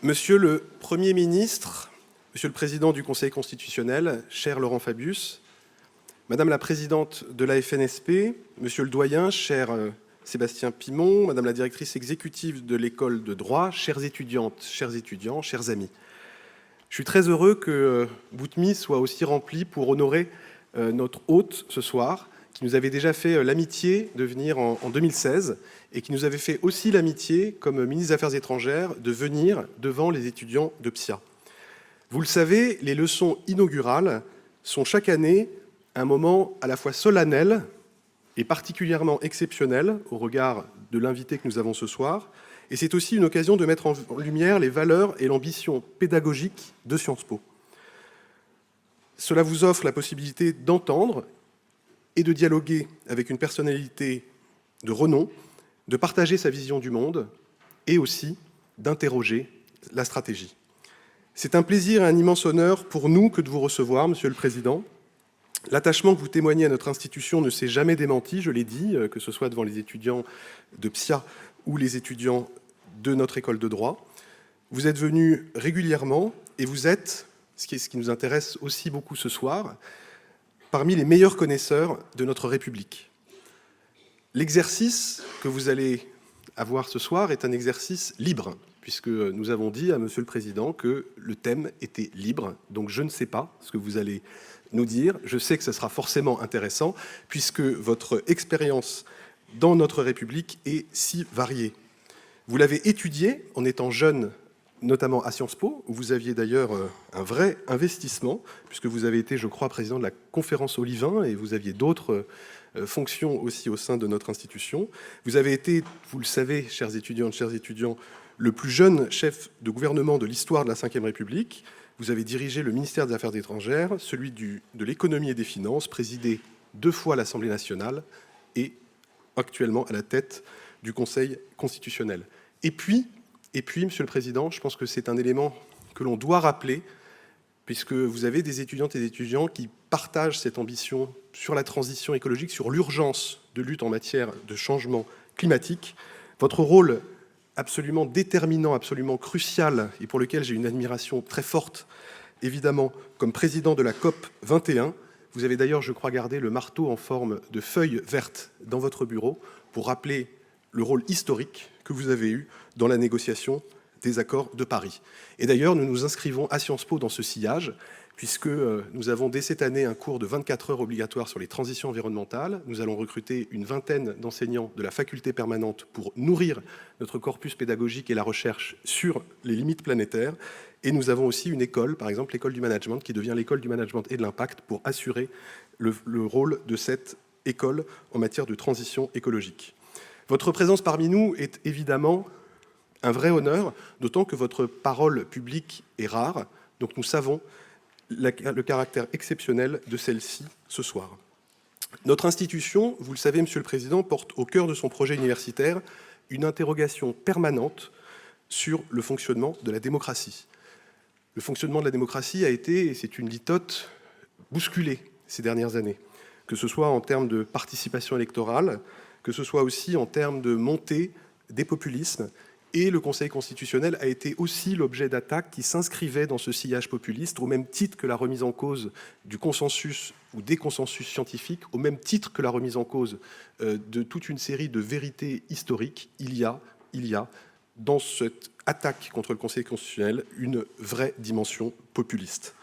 Monsieur le Premier ministre, Monsieur le Président du Conseil constitutionnel, cher Laurent Fabius, Madame la Présidente de la FNSP, Monsieur le Doyen, cher Sébastien Pimon, Madame la Directrice exécutive de l'École de droit, chères étudiantes, chers étudiants, chers amis. Je suis très heureux que Boutmy soit aussi rempli pour honorer notre hôte ce soir, qui nous avait déjà fait l'amitié de venir en 2016 et qui nous avait fait aussi l'amitié, comme ministre des Affaires étrangères, de venir devant les étudiants de PSIA. Vous le savez, les leçons inaugurales sont chaque année un moment à la fois solennel et particulièrement exceptionnel au regard de l'invité que nous avons ce soir. Et c'est aussi une occasion de mettre en lumière les valeurs et l'ambition pédagogique de Sciences Po. Cela vous offre la possibilité d'entendre et de dialoguer avec une personnalité de renom, de partager sa vision du monde et aussi d'interroger la stratégie. C'est un plaisir et un immense honneur pour nous que de vous recevoir, Monsieur le Président. L'attachement que vous témoignez à notre institution ne s'est jamais démenti, je l'ai dit, que ce soit devant les étudiants de PSIA ou les étudiants de notre école de droit. Vous êtes venus régulièrement et vous êtes, ce qui nous intéresse aussi beaucoup ce soir, parmi les meilleurs connaisseurs de notre République. L'exercice que vous allez avoir ce soir est un exercice libre, puisque nous avons dit à Monsieur le Président que le thème était libre. Donc je ne sais pas ce que vous allez nous dire. Je sais que ce sera forcément intéressant, puisque votre expérience dans notre République est si variée. Vous l'avez étudié en étant jeune, notamment à Sciences Po, où vous aviez d'ailleurs un vrai investissement, puisque vous avez été, je crois, président de la conférence Olivain, et vous aviez d'autres fonctions aussi au sein de notre institution. Vous avez été, vous le savez, chers étudiantes, chers étudiants, le plus jeune chef de gouvernement de l'histoire de la Ve République. Vous avez dirigé le ministère des Affaires étrangères, celui de l'économie et des finances, présidé 2 fois l'Assemblée nationale et actuellement à la tête du Conseil constitutionnel. Et puis, Monsieur le Président, je pense que c'est un élément que l'on doit rappeler, puisque vous avez des étudiantes et des étudiants qui partagent cette ambition sur la transition écologique, sur l'urgence de lutte en matière de changement climatique. Votre rôle absolument déterminant, absolument crucial, et pour lequel j'ai une admiration très forte, évidemment, comme président de la COP 21. Vous avez d'ailleurs, je crois, gardé le marteau en forme de feuille verte dans votre bureau pour rappeler le rôle historique que vous avez eu dans la négociation des accords de Paris. Et d'ailleurs, nous nous inscrivons à Sciences Po dans ce sillage, puisque nous avons dès cette année un cours de 24 heures obligatoire sur les transitions environnementales. Nous allons recruter une vingtaine d'enseignants de la faculté permanente pour nourrir notre corpus pédagogique et la recherche sur les limites planétaires. Et nous avons aussi une école, par exemple l'école du management, qui devient l'école du management et de l'impact pour assurer le rôle de cette école en matière de transition écologique. Votre présence parmi nous est évidemment un vrai honneur, d'autant que votre parole publique est rare, donc nous savons le caractère exceptionnel de celle-ci ce soir. Notre institution, vous le savez, Monsieur le Président, porte au cœur de son projet universitaire une interrogation permanente sur le fonctionnement de la démocratie. Le fonctionnement de la démocratie a été, et c'est une litote, bousculé ces dernières années, que ce soit en termes de participation électorale, que ce soit aussi en termes de montée des populismes. Et le Conseil constitutionnel a été aussi l'objet d'attaques qui s'inscrivaient dans ce sillage populiste, au même titre que la remise en cause du consensus ou des consensus scientifiques, au même titre que la remise en cause de toute une série de vérités historiques. Il y a dans cette attaque contre le Conseil constitutionnel une vraie dimension populiste.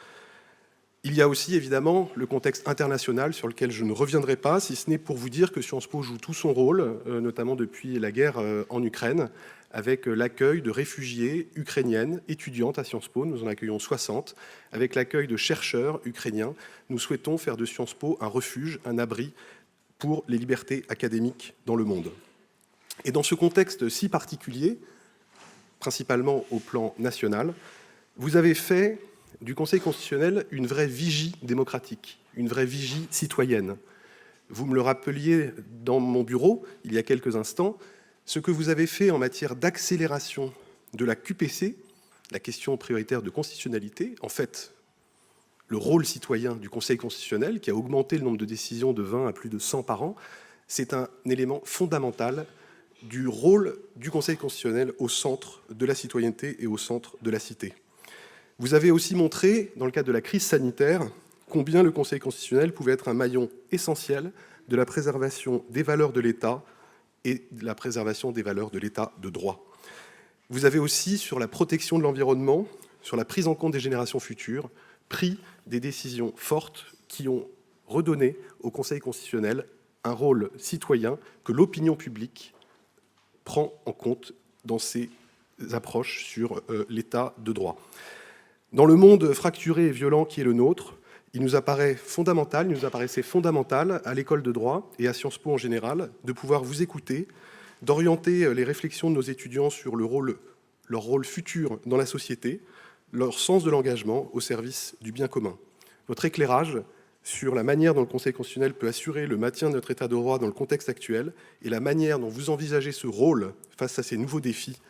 Il y a aussi évidemment le contexte international sur lequel je ne reviendrai pas, si ce n'est pour vous dire que Sciences Po joue tout son rôle, notamment depuis la guerre en Ukraine, avec l'accueil de réfugiés ukrainiennes, étudiantes à Sciences Po, nous en accueillons 60, avec l'accueil de chercheurs ukrainiens. Nous souhaitons faire de Sciences Po un refuge, un abri pour les libertés académiques dans le monde. Et dans ce contexte si particulier, principalement au plan national, vous avez fait du Conseil constitutionnel une vraie vigie démocratique, une vraie vigie citoyenne. Vous me le rappeliez dans mon bureau, il y a quelques instants, ce que vous avez fait en matière d'accélération de la QPC, la question prioritaire de constitutionnalité, en fait, le rôle citoyen du Conseil constitutionnel, qui a augmenté le nombre de décisions de 20 à plus de 100 par an, c'est un élément fondamental du rôle du Conseil constitutionnel au centre de la citoyenneté et au centre de la cité. Vous avez aussi montré, dans le cadre de la crise sanitaire, combien le Conseil constitutionnel pouvait être un maillon essentiel de la préservation des valeurs de l'État et de la préservation des valeurs de l'État de droit. Vous avez aussi, sur la protection de l'environnement, sur la prise en compte des générations futures, pris des décisions fortes qui ont redonné au Conseil constitutionnel un rôle citoyen que l'opinion publique prend en compte dans ses approches sur l'état de droit. Dans le monde fracturé et violent qui est le nôtre, il nous apparaissait fondamental à l'école de droit et à Sciences Po en général de pouvoir vous écouter, d'orienter les réflexions de nos étudiants sur leur rôle futur dans la société, leur sens de l'engagement au service du bien commun. Votre éclairage sur la manière dont le Conseil constitutionnel peut assurer le maintien de notre état de droit dans le contexte actuel et la manière dont vous envisagez ce rôle face à ces nouveaux défis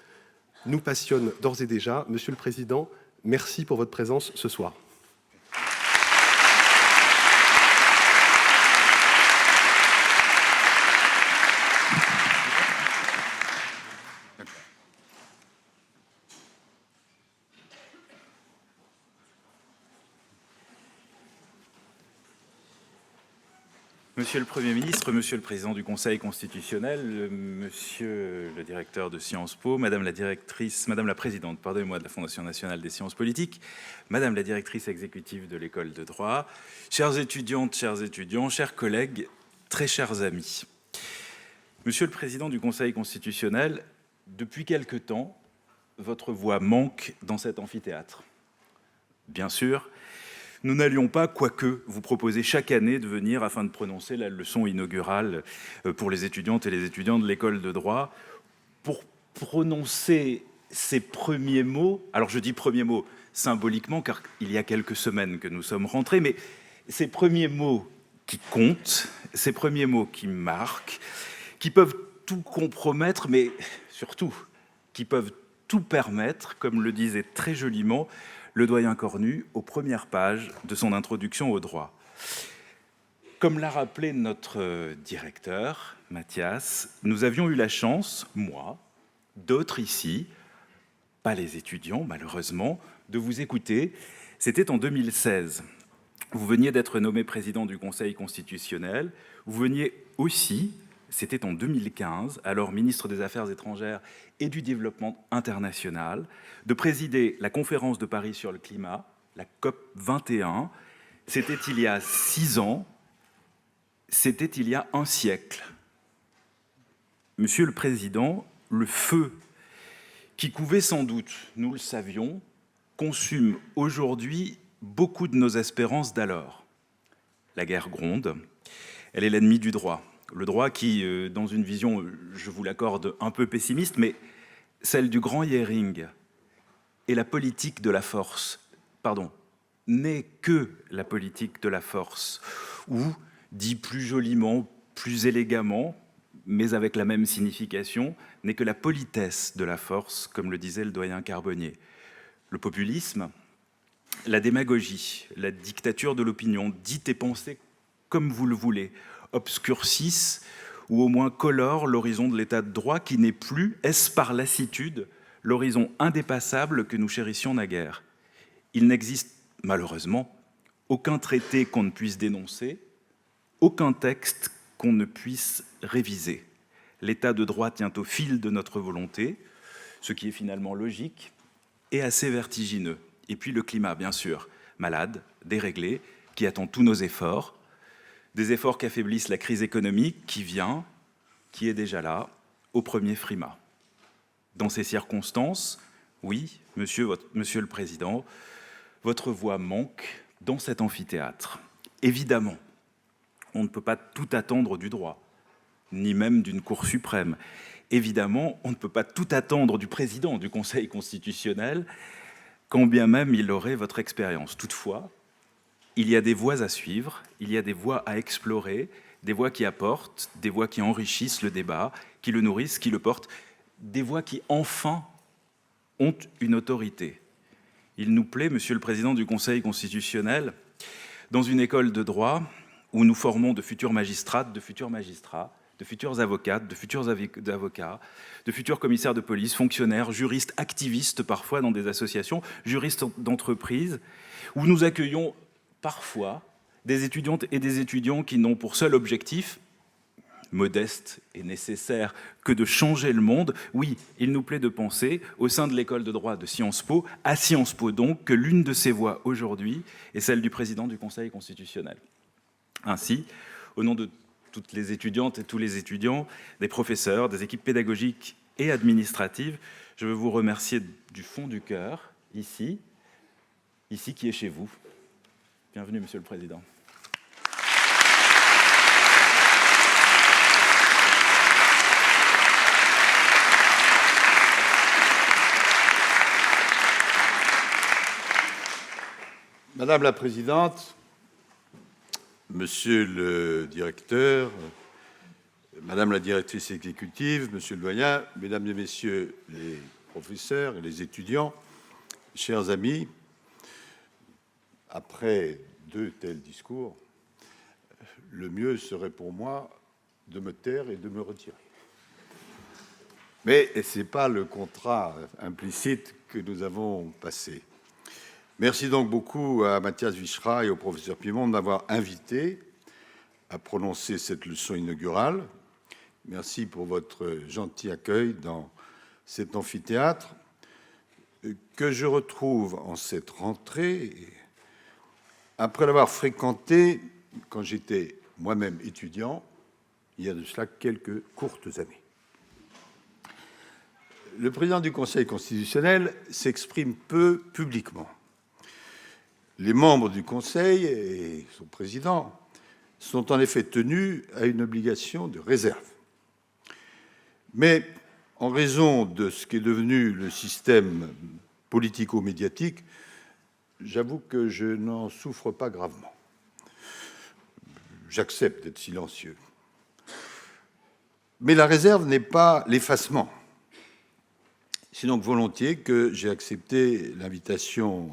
nous passionne d'ores et déjà. Monsieur le Président, merci pour votre présence ce soir. Monsieur le Premier ministre, Monsieur le Président du Conseil constitutionnel, Monsieur le directeur de Sciences Po, Madame la Présidente, pardonnez-moi, de la Fondation nationale des sciences politiques, Madame la Directrice exécutive de l'École de droit, chères étudiantes, chers étudiants, chers collègues, très chers amis. Monsieur le Président du Conseil constitutionnel, depuis quelque temps, votre voix manque dans cet amphithéâtre. Bien sûr, nous n'allions pas, quoique vous proposez chaque année de venir afin de prononcer la leçon inaugurale pour les étudiantes et les étudiants de l'école de droit, pour prononcer ces premiers mots. Alors je dis premiers mots symboliquement, car il y a quelques semaines que nous sommes rentrés, mais ces premiers mots qui comptent, ces premiers mots qui marquent, qui peuvent tout compromettre, mais surtout qui peuvent tout permettre, comme le disait très joliment le doyen Cornu aux premières pages de son introduction au droit. Comme l'a rappelé notre directeur, Mathias, nous avions eu la chance, moi, d'autres ici, pas les étudiants malheureusement, de vous écouter. C'était en 2016. Vous veniez d'être nommé président du Conseil constitutionnel. Vous veniez aussi, c'était en 2015, alors ministre des Affaires étrangères et du Développement international, de présider la conférence de Paris sur le climat, la COP 21. C'était il y a 6 ans, c'était il y a un siècle. Monsieur le Président, le feu qui couvait sans doute, nous le savions, consume aujourd'hui beaucoup de nos espérances d'alors. La guerre gronde, elle est l'ennemi du droit. Le droit qui, dans une vision, je vous l'accorde, un peu pessimiste, mais celle du grand Hering, et la politique de la force, n'est que la politique de la force, ou, dit plus joliment, plus élégamment, mais avec la même signification, n'est que la politesse de la force, comme le disait le doyen Carbonnier. Le populisme, la démagogie, la dictature de l'opinion, dite et pensée comme vous le voulez, obscurcissent ou au moins colorent l'horizon de l'état de droit qui n'est plus, est-ce par lassitude, l'horizon indépassable que nous chérissions naguère. Il n'existe malheureusement aucun traité qu'on ne puisse dénoncer, aucun texte qu'on ne puisse réviser. L'état de droit tient au fil de notre volonté, ce qui est finalement logique et assez vertigineux. Et puis le climat, bien sûr, malade, déréglé, qui attend tous nos efforts, des efforts qui affaiblissent la crise économique qui vient, qui est déjà là, au premier frima. Dans ces circonstances, oui, monsieur le Président, votre voix manque dans cet amphithéâtre. Évidemment, on ne peut pas tout attendre du droit, ni même d'une Cour suprême. Évidemment, on ne peut pas tout attendre du président du Conseil constitutionnel, quand bien même il aurait votre expérience. Toutefois, il y a des voies à suivre, il y a des voies à explorer, des voies qui apportent, des voies qui enrichissent le débat, qui le nourrissent, qui le portent, des voies qui, enfin, ont une autorité. Il nous plaît, Monsieur le Président du Conseil constitutionnel, dans une école de droit où nous formons de futurs magistrates, de futurs magistrats, de futures avocates, de futurs avocats, de futurs commissaires de police, fonctionnaires, juristes, activistes parfois dans des associations, juristes d'entreprise, où nous accueillons parfois des étudiantes et des étudiants qui n'ont pour seul objectif, modeste et nécessaire, que de changer le monde. Oui, il nous plaît de penser, au sein de l'école de droit de Sciences Po, à Sciences Po donc, que l'une de ces voix aujourd'hui est celle du président du Conseil constitutionnel. Ainsi, au nom de toutes les étudiantes et tous les étudiants, des professeurs, des équipes pédagogiques et administratives, je veux vous remercier du fond du cœur, ici qui est chez vous. Bienvenue, Monsieur le Président. Madame la Présidente, Monsieur le Directeur, Madame la Directrice exécutive, Monsieur le Doyen, Mesdames et Messieurs les professeurs et les étudiants, chers amis, après 2 tels discours, le mieux serait pour moi de me taire et de me retirer. Mais ce n'est pas le contrat implicite que nous avons passé. Merci donc beaucoup à Mathias Vichra et au professeur Pimon de m'avoir invité à prononcer cette leçon inaugurale. Merci pour votre gentil accueil dans cet amphithéâtre que je retrouve en cette rentrée après l'avoir fréquenté quand j'étais moi-même étudiant, il y a de cela quelques courtes années. Le président du Conseil constitutionnel s'exprime peu publiquement. Les membres du Conseil et son président sont en effet tenus à une obligation de réserve. Mais en raison de ce qui est devenu le système politico-médiatique, j'avoue que je n'en souffre pas gravement. J'accepte d'être silencieux. Mais la réserve n'est pas l'effacement. C'est donc volontiers que j'ai accepté l'invitation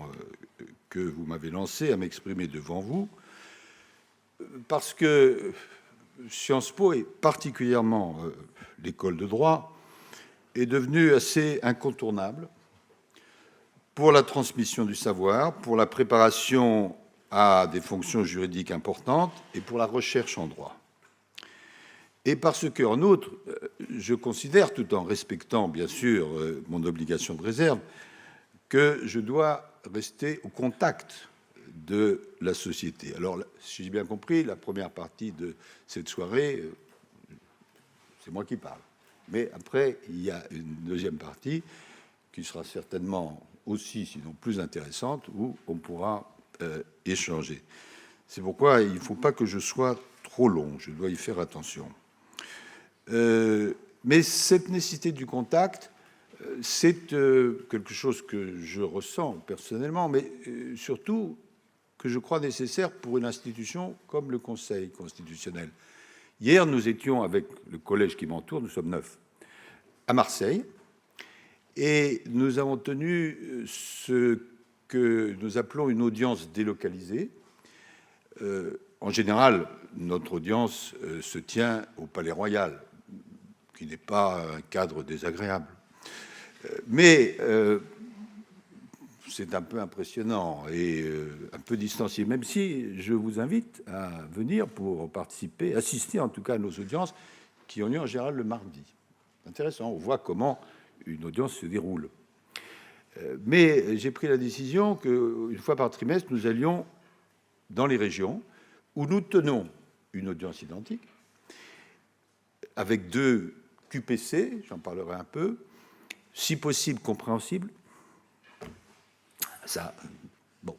que vous m'avez lancée à m'exprimer devant vous, parce que Sciences Po, et particulièrement l'école de droit, est devenue assez incontournable pour la transmission du savoir, pour la préparation à des fonctions juridiques importantes et pour la recherche en droit. Et parce que, en outre, je considère, tout en respectant bien sûr mon obligation de réserve, que je dois rester au contact de la société. Alors, si j'ai bien compris, la première partie de cette soirée, c'est moi qui parle. Mais après, il y a une deuxième partie qui sera certainement aussi, sinon plus intéressante, où on pourra échanger. C'est pourquoi il ne faut pas que je sois trop long, je dois y faire attention. Mais cette nécessité du contact, c'est quelque chose que je ressens personnellement, mais surtout que je crois nécessaire pour une institution comme le Conseil constitutionnel. Hier, nous étions avec le collège qui m'entoure, nous sommes 9, à Marseille, et nous avons tenu ce que nous appelons une audience délocalisée. En général, notre audience se tient au Palais Royal, qui n'est pas un cadre désagréable. Mais c'est un peu impressionnant et un peu distancié, même si je vous invite à venir pour participer, assister en tout cas à nos audiences qui ont lieu en général le mardi. Intéressant, on voit comment une audience se déroule. Mais j'ai pris la décision qu'une fois par trimestre, nous allions dans les régions où nous tenons une audience identique, avec 2 QPC, j'en parlerai un peu, si possible compréhensible. Ça, bon.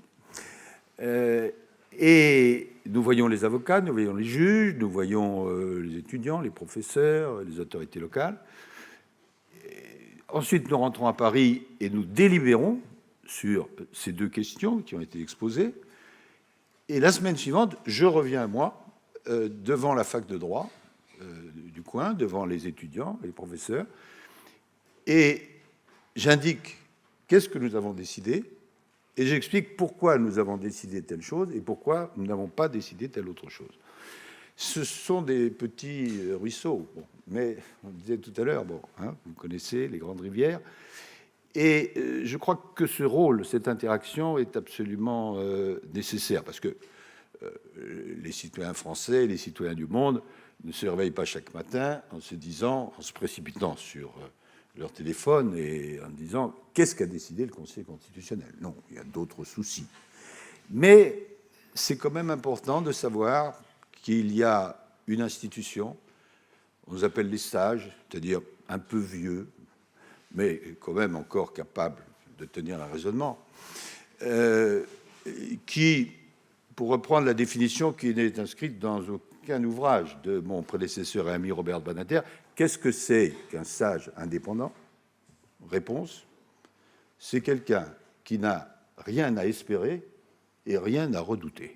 Et nous voyons les avocats, nous voyons les juges, nous voyons les étudiants, les professeurs, les autorités locales. Ensuite, nous rentrons à Paris et nous délibérons sur ces 2 questions qui ont été exposées. Et la semaine suivante, je reviens, moi, devant la fac de droit du coin, devant les étudiants et les professeurs, et j'indique qu'est-ce que nous avons décidé, et j'explique pourquoi nous avons décidé telle chose et pourquoi nous n'avons pas décidé telle autre chose. Ce sont des petits ruisseaux, bon, mais on disait tout à l'heure, bon, hein, vous connaissez les grandes rivières, et je crois que ce rôle, cette interaction est absolument nécessaire, parce que les citoyens français, les citoyens du monde ne se réveillent pas chaque matin en se disant, en se précipitant sur leur téléphone et en disant qu'est-ce qu'a décidé le Conseil constitutionnel. Non, il y a d'autres soucis. Mais c'est quand même important de savoir qu'il y a une institution, on nous appelle les sages, c'est-à-dire un peu vieux, mais quand même encore capable de tenir un raisonnement, qui, pour reprendre la définition qui n'est inscrite dans aucun ouvrage de mon prédécesseur et ami Robert Badinter, qu'est-ce que c'est qu'un sage indépendant? Réponse, c'est quelqu'un qui n'a rien à espérer et rien à redouter.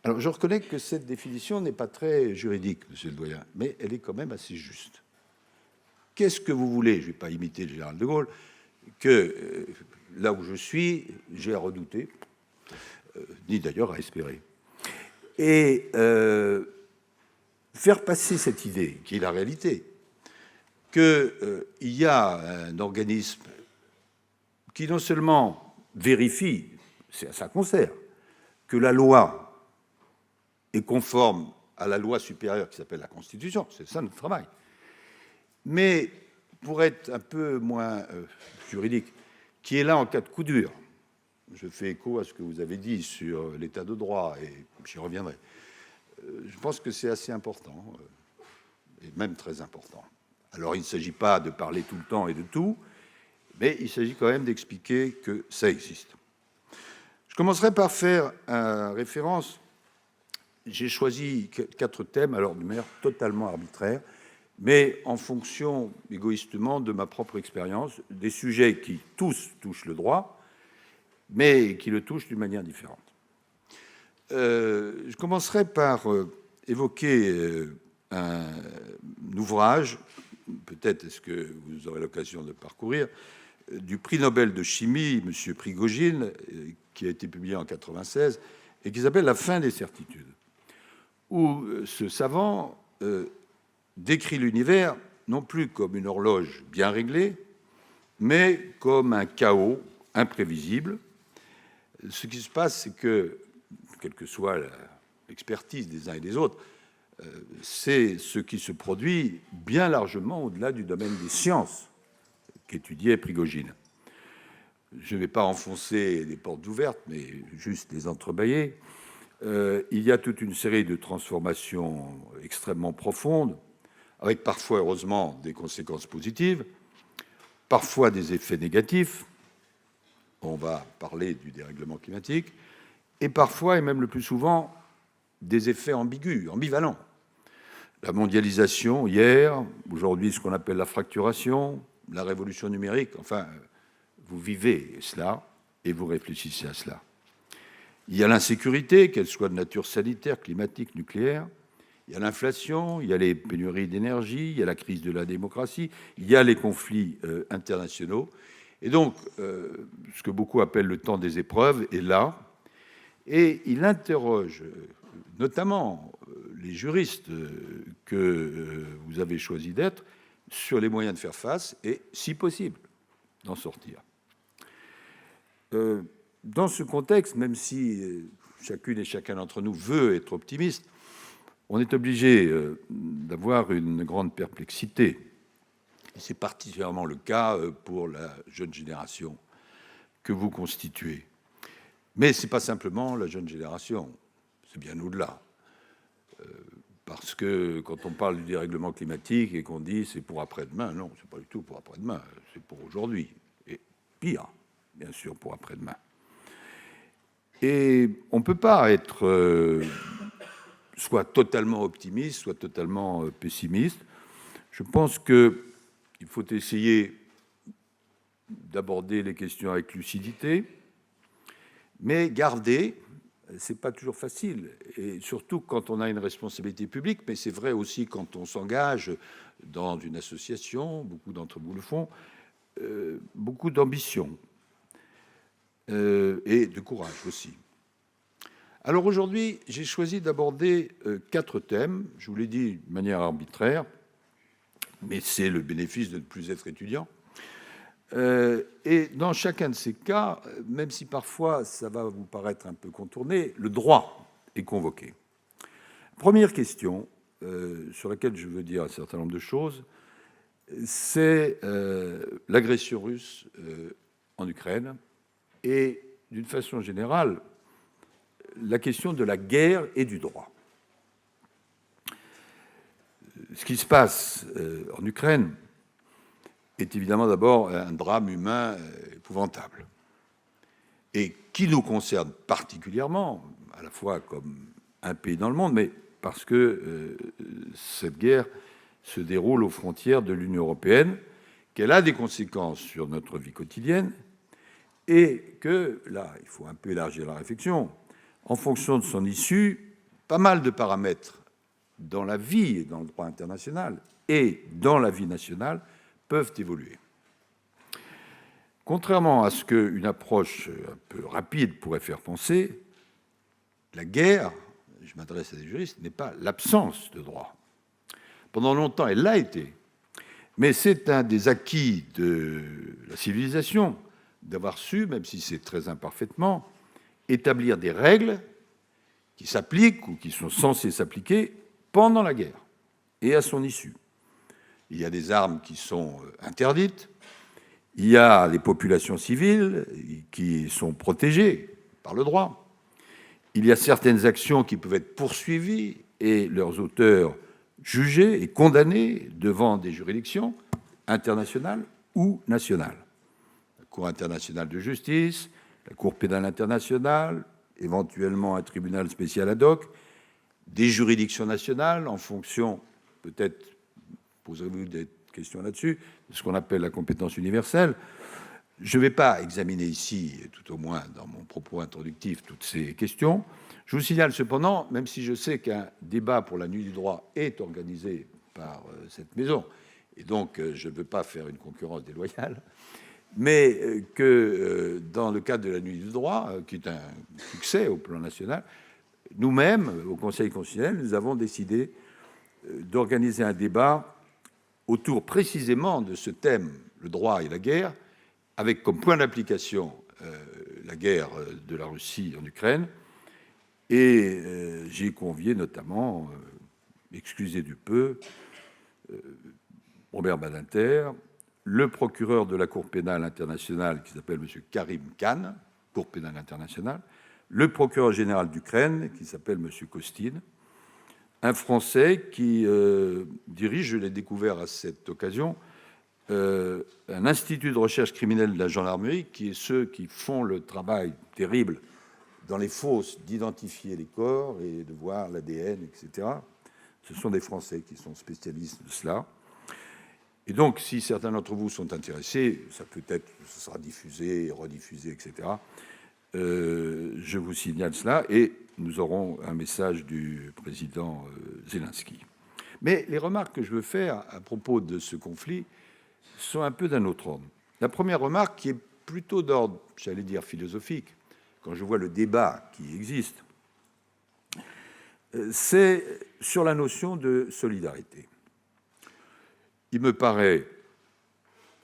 Alors, je reconnais que cette définition n'est pas très juridique, monsieur le doyen, mais elle est quand même assez juste. Qu'est-ce que vous voulez, je ne vais pas imiter le général de Gaulle, que là où je suis, j'ai à redouter, ni d'ailleurs à espérer. Et faire passer cette idée, qui est la réalité, qu'il y a un organisme qui non seulement vérifie, c'est à ça qu'on sert, que la loi est conforme à la loi supérieure qui s'appelle la Constitution, c'est ça notre travail. Mais pour être un peu moins juridique, qui est là en cas de coup dur, je fais écho à ce que vous avez dit sur l'état de droit, et j'y reviendrai, je pense que c'est assez important, et même très important. Alors il ne s'agit pas de parler tout le temps et de tout, mais il s'agit quand même d'expliquer que ça existe. Je commencerai par faire référence. J'ai choisi 4 thèmes, alors de manière totalement arbitraire, mais en fonction, égoïstement, de ma propre expérience, des sujets qui tous touchent le droit, mais qui le touchent d'une manière différente. Je commencerai par évoquer un ouvrage, peut-être est-ce que vous aurez l'occasion de parcourir, du prix Nobel de chimie, M. Prigogine, qui a été publié en 1996, et qui s'appelle « La fin des certitudes », où ce savant décrit l'univers non plus comme une horloge bien réglée, mais comme un chaos imprévisible. Ce qui se passe, c'est que, quelle que soit l'expertise des uns et des autres, c'est ce qui se produit bien largement au-delà du domaine des sciences qu'étudiait Prigogine. Je ne vais pas enfoncer les portes ouvertes, mais juste les entrebâiller. Il y a toute une série de transformations extrêmement profondes, avec parfois, heureusement, des conséquences positives, parfois des effets négatifs. On va parler du dérèglement climatique, et parfois, et même le plus souvent, des effets ambigus, ambivalents. La mondialisation, hier, aujourd'hui, ce qu'on appelle la fracturation, la révolution numérique, enfin, vous vivez cela et vous réfléchissez à cela. Il y a l'insécurité, qu'elle soit de nature sanitaire, climatique, nucléaire. Il y a l'inflation, il y a les pénuries d'énergie, il y a la crise de la démocratie, il y a les conflits internationaux. Et donc, ce que beaucoup appellent le temps des épreuves est là. Et il interroge notamment les juristes que vous avez choisi d'être sur les moyens de faire face et, si possible, d'en sortir. Dans ce contexte, même si chacune et chacun d'entre nous veut être optimiste, on est obligé d'avoir une grande perplexité. Et c'est particulièrement le cas pour la jeune génération que vous constituez. Mais ce n'est pas simplement la jeune génération, c'est bien au-delà. Parce que quand on parle du dérèglement climatique et qu'on dit c'est pour après-demain, non, c'est pas du tout pour après-demain, c'est pour aujourd'hui. Et pire, bien sûr, pour après-demain. Et on ne peut pas être soit totalement optimiste, soit totalement pessimiste. Je pense qu'il faut essayer d'aborder les questions avec lucidité, mais garder, c'est pas toujours facile, et surtout quand on a une responsabilité publique, mais c'est vrai aussi quand on s'engage dans une association, beaucoup d'entre vous le font, beaucoup d'ambition et de courage aussi. Alors aujourd'hui, j'ai choisi d'aborder 4 thèmes. Je vous l'ai dit de manière arbitraire, mais c'est le bénéfice de ne plus être étudiant. Et dans chacun de ces cas, même si parfois ça va vous paraître un peu contourné, le droit est convoqué. Première question sur laquelle je veux dire un certain nombre de choses, c'est l'agression russe en Ukraine et, d'une façon générale, la question de la guerre et du droit. Ce qui se passe en Ukraine est évidemment d'abord un drame humain épouvantable et qui nous concerne particulièrement, à la fois comme un pays dans le monde, mais parce que cette guerre se déroule aux frontières de l'Union européenne, qu'elle a des conséquences sur notre vie quotidienne et que, là, il faut un peu élargir la réflexion, en fonction de son issue, pas mal de paramètres dans la vie et dans le droit international et dans la vie nationale peuvent évoluer. Contrairement à ce qu'une approche un peu rapide pourrait faire penser, la guerre, je m'adresse à des juristes, n'est pas l'absence de droit. Pendant longtemps, elle l'a été, mais c'est un des acquis de la civilisation d'avoir su, même si c'est très imparfaitement, établir des règles qui s'appliquent ou qui sont censées s'appliquer pendant la guerre et à son issue. Il y a des armes qui sont interdites, il y a les populations civiles qui sont protégées par le droit, il y a certaines actions qui peuvent être poursuivies et leurs auteurs jugés et condamnés devant des juridictions internationales ou nationales. La Cour internationale de justice, la Cour pénale internationale, éventuellement un tribunal spécial ad hoc, des juridictions nationales en fonction, peut-être poserez-vous des questions là-dessus, de ce qu'on appelle la compétence universelle. Je ne vais pas examiner ici, tout au moins dans mon propos introductif, toutes ces questions. Je vous signale cependant, même si je sais qu'un débat pour la nuit du droit est organisé par cette maison, et donc je ne veux pas faire une concurrence déloyale, mais que dans le cadre de la nuit du droit, qui est un succès au plan national, nous-mêmes, au Conseil constitutionnel, nous avons décidé d'organiser un débat autour précisément de ce thème, le droit et la guerre, avec comme point d'application la guerre de la Russie en Ukraine. Et j'ai convié notamment, excusez du peu, Robert Badinter, le procureur de la Cour pénale internationale, qui s'appelle M. Karim Khan, Cour pénale internationale, le procureur général d'Ukraine, qui s'appelle M. Kostin, un Français qui dirige, je l'ai découvert à cette occasion, un institut de recherche criminelle de la gendarmerie, qui est ceux qui font le travail terrible dans les fosses d'identifier les corps et de voir l'ADN, etc. Ce sont des Français qui sont spécialistes de cela. Et donc, si certains d'entre vous sont intéressés, ça sera diffusé, rediffusé, etc. Je vous signale cela et nous aurons un message du président Zelensky. Mais les remarques que je veux faire à propos de ce conflit sont un peu d'un autre ordre. La première remarque, qui est plutôt d'ordre, j'allais dire, philosophique, quand je vois le débat qui existe, c'est sur la notion de solidarité. Il me paraît,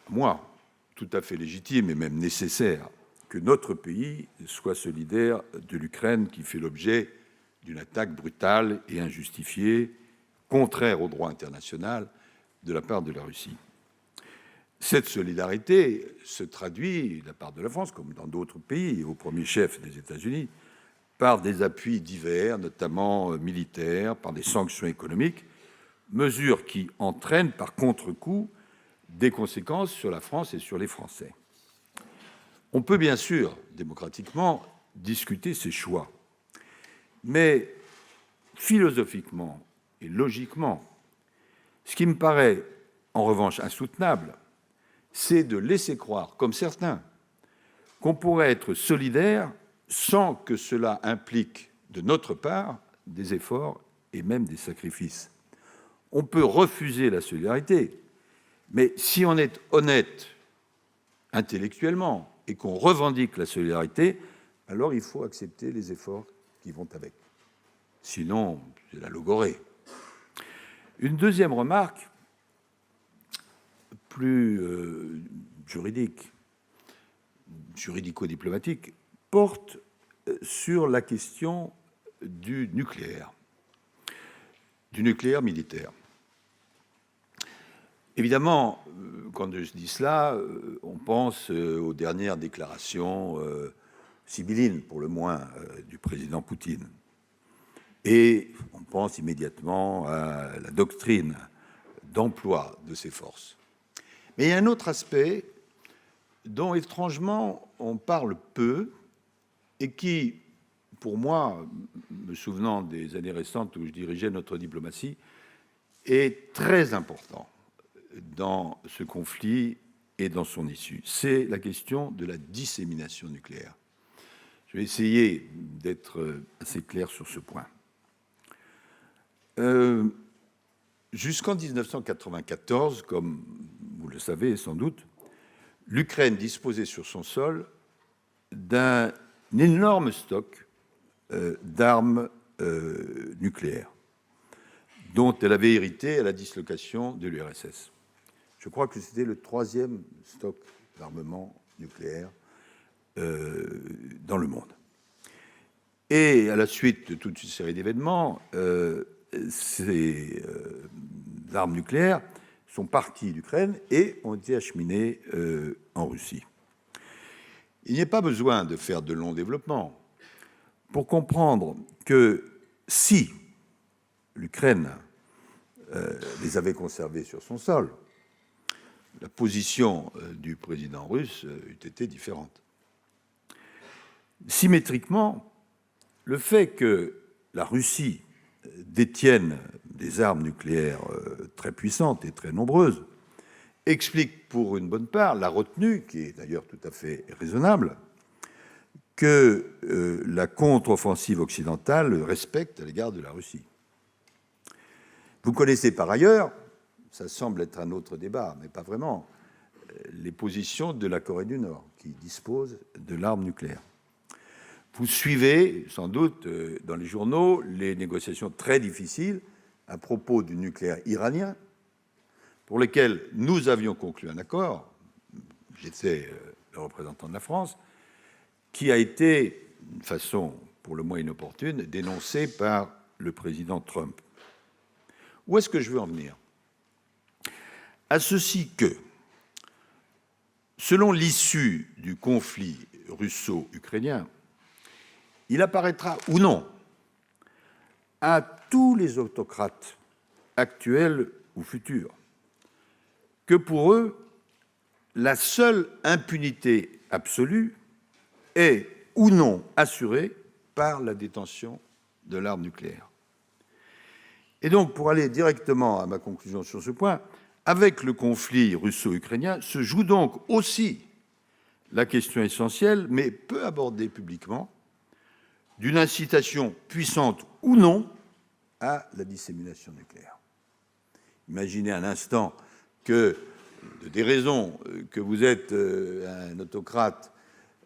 moi, tout à fait légitime et même nécessaire que notre pays soit solidaire de l'Ukraine qui fait l'objet d'une attaque brutale et injustifiée, contraire au droit international, de la part de la Russie. Cette solidarité se traduit, de la part de la France, comme dans d'autres pays, au premier chef des États-Unis, par des appuis divers, notamment militaires, par des sanctions économiques, mesures qui entraînent par contre-coup des conséquences sur la France et sur les Français. On peut bien sûr, démocratiquement, discuter ces choix, mais philosophiquement et logiquement, ce qui me paraît en revanche insoutenable, c'est de laisser croire, comme certains, qu'on pourrait être solidaire sans que cela implique de notre part des efforts et même des sacrifices. On peut refuser la solidarité, mais si on est honnête intellectuellement et qu'on revendique la solidarité, alors il faut accepter les efforts qui vont avec. Sinon, c'est la logorée. Une deuxième remarque, plus juridique, juridico-diplomatique, porte sur la question du nucléaire militaire. Évidemment, quand je dis cela, on pense aux dernières déclarations sibyllines, pour le moins, du président Poutine. Et on pense immédiatement à la doctrine d'emploi de ces forces. Mais il y a un autre aspect dont, étrangement, on parle peu et qui, pour moi, me souvenant des années récentes où je dirigeais notre diplomatie, est très important dans ce conflit et dans son issue. C'est la question de la dissémination nucléaire. Je vais essayer d'être assez clair sur ce point. Jusqu'en 1994, comme vous le savez sans doute, l'Ukraine disposait sur son sol d'un énorme stock d'armes nucléaires dont elle avait hérité à la dislocation de l'URSS. Je crois que c'était le 3e stock d'armement nucléaire dans le monde. Et à la suite de toute une série d'événements, ces armes nucléaires sont parties d'Ukraine et ont été acheminées en Russie. Il n'y a pas besoin de faire de longs développements pour comprendre que si l'Ukraine les avait conservés sur son sol, la position du président russe eût été différente. Symétriquement, le fait que la Russie détienne des armes nucléaires très puissantes et très nombreuses explique pour une bonne part la retenue, qui est d'ailleurs tout à fait raisonnable, que la contre-offensive occidentale respecte à l'égard de la Russie. Vous connaissez par ailleurs, ça semble être un autre débat, mais pas vraiment, les positions de la Corée du Nord, qui dispose de l'arme nucléaire. Vous suivez sans doute dans les journaux les négociations très difficiles à propos du nucléaire iranien, pour lesquelles nous avions conclu un accord, j'étais le représentant de la France, qui a été, d'une façon pour le moins inopportune, dénoncé par le président Trump. Où est-ce que je veux en venir? À ceci que, selon l'issue du conflit russo-ukrainien, il apparaîtra ou non à tous les autocrates actuels ou futurs que pour eux, la seule impunité absolue est ou non assurée par la détention de l'arme nucléaire. Et donc, pour aller directement à ma conclusion sur ce point, avec le conflit russo-ukrainien se joue donc aussi la question essentielle, mais peu abordée publiquement, d'une incitation puissante ou non à la dissémination nucléaire. Imaginez un instant que, de des raisons que vous êtes un autocrate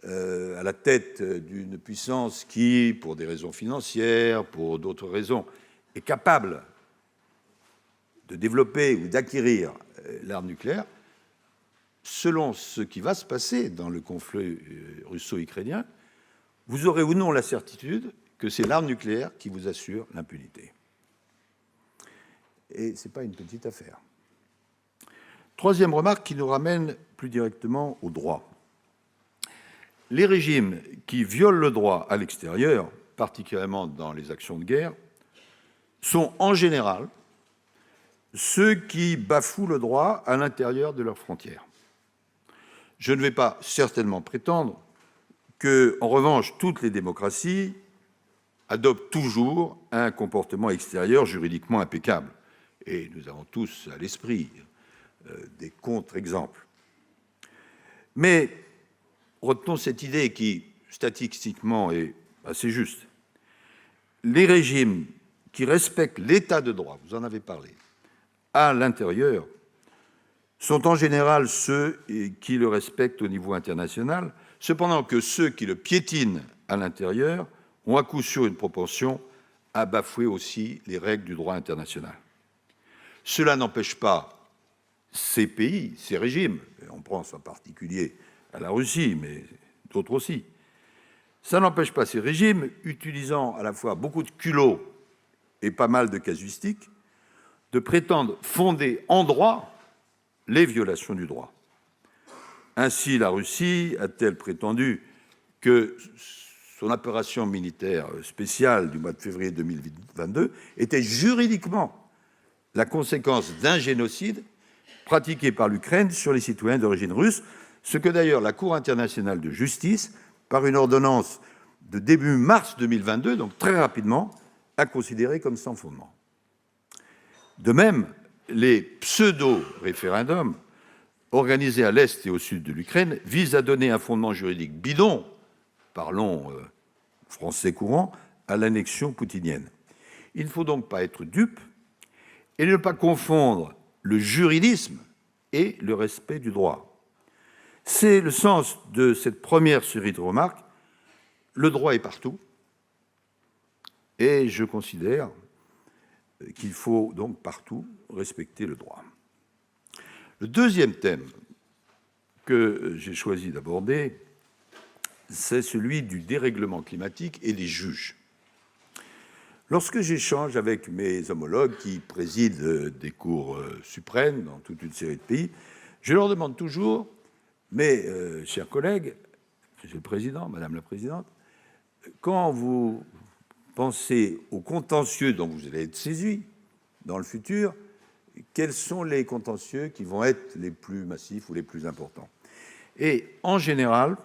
à la tête d'une puissance qui, pour des raisons financières, pour d'autres raisons, est capable de développer ou d'acquérir l'arme nucléaire, selon ce qui va se passer dans le conflit russo-ukrainien, vous aurez ou non la certitude que c'est l'arme nucléaire qui vous assure l'impunité. Et ce n'est pas une petite affaire. Troisième remarque qui nous ramène plus directement au droit. Les régimes qui violent le droit à l'extérieur, particulièrement dans les actions de guerre, sont en général ceux qui bafouent le droit à l'intérieur de leurs frontières. Je ne vais pas certainement prétendre que, en revanche, toutes les démocraties adoptent toujours un comportement extérieur juridiquement impeccable. Et nous avons tous à l'esprit des contre-exemples. Mais retenons cette idée qui, statistiquement, est assez juste. Les régimes qui respectent l'état de droit, vous en avez parlé, à l'intérieur, sont en général ceux qui le respectent au niveau international, cependant que ceux qui le piétinent à l'intérieur ont à coup sûr une propension à bafouer aussi les règles du droit international. Cela n'empêche pas ces pays, ces régimes, et on pense en particulier à la Russie, mais d'autres aussi, ça n'empêche pas ces régimes, utilisant à la fois beaucoup de culot et pas mal de casuistique, de prétendre fonder en droit les violations du droit. Ainsi, la Russie a-t-elle prétendu que son opération militaire spéciale du mois de février 2022 était juridiquement la conséquence d'un génocide pratiqué par l'Ukraine sur les citoyens d'origine russe, ce que d'ailleurs la Cour internationale de justice, par une ordonnance de début mars 2022, donc très rapidement, a considéré comme sans fondement. De même, les pseudo-référendums organisés à l'est et au sud de l'Ukraine visent à donner un fondement juridique bidon, parlons français courant, à l'annexion poutinienne. Il ne faut donc pas être dupe et ne pas confondre le juridisme et le respect du droit. C'est le sens de cette première série de remarques. Le droit est partout et je considère qu'il faut donc partout respecter le droit. Le deuxième thème que j'ai choisi d'aborder, c'est celui du dérèglement climatique et des juges. Lorsque j'échange avec mes homologues qui président des cours suprêmes dans toute une série de pays, je leur demande toujours, mes chers collègues, Monsieur le Président, Madame la Présidente, quand vous pensez aux contentieux dont vous allez être saisis dans le futur, quels sont les contentieux qui vont être les plus massifs ou les plus importants? Et en général,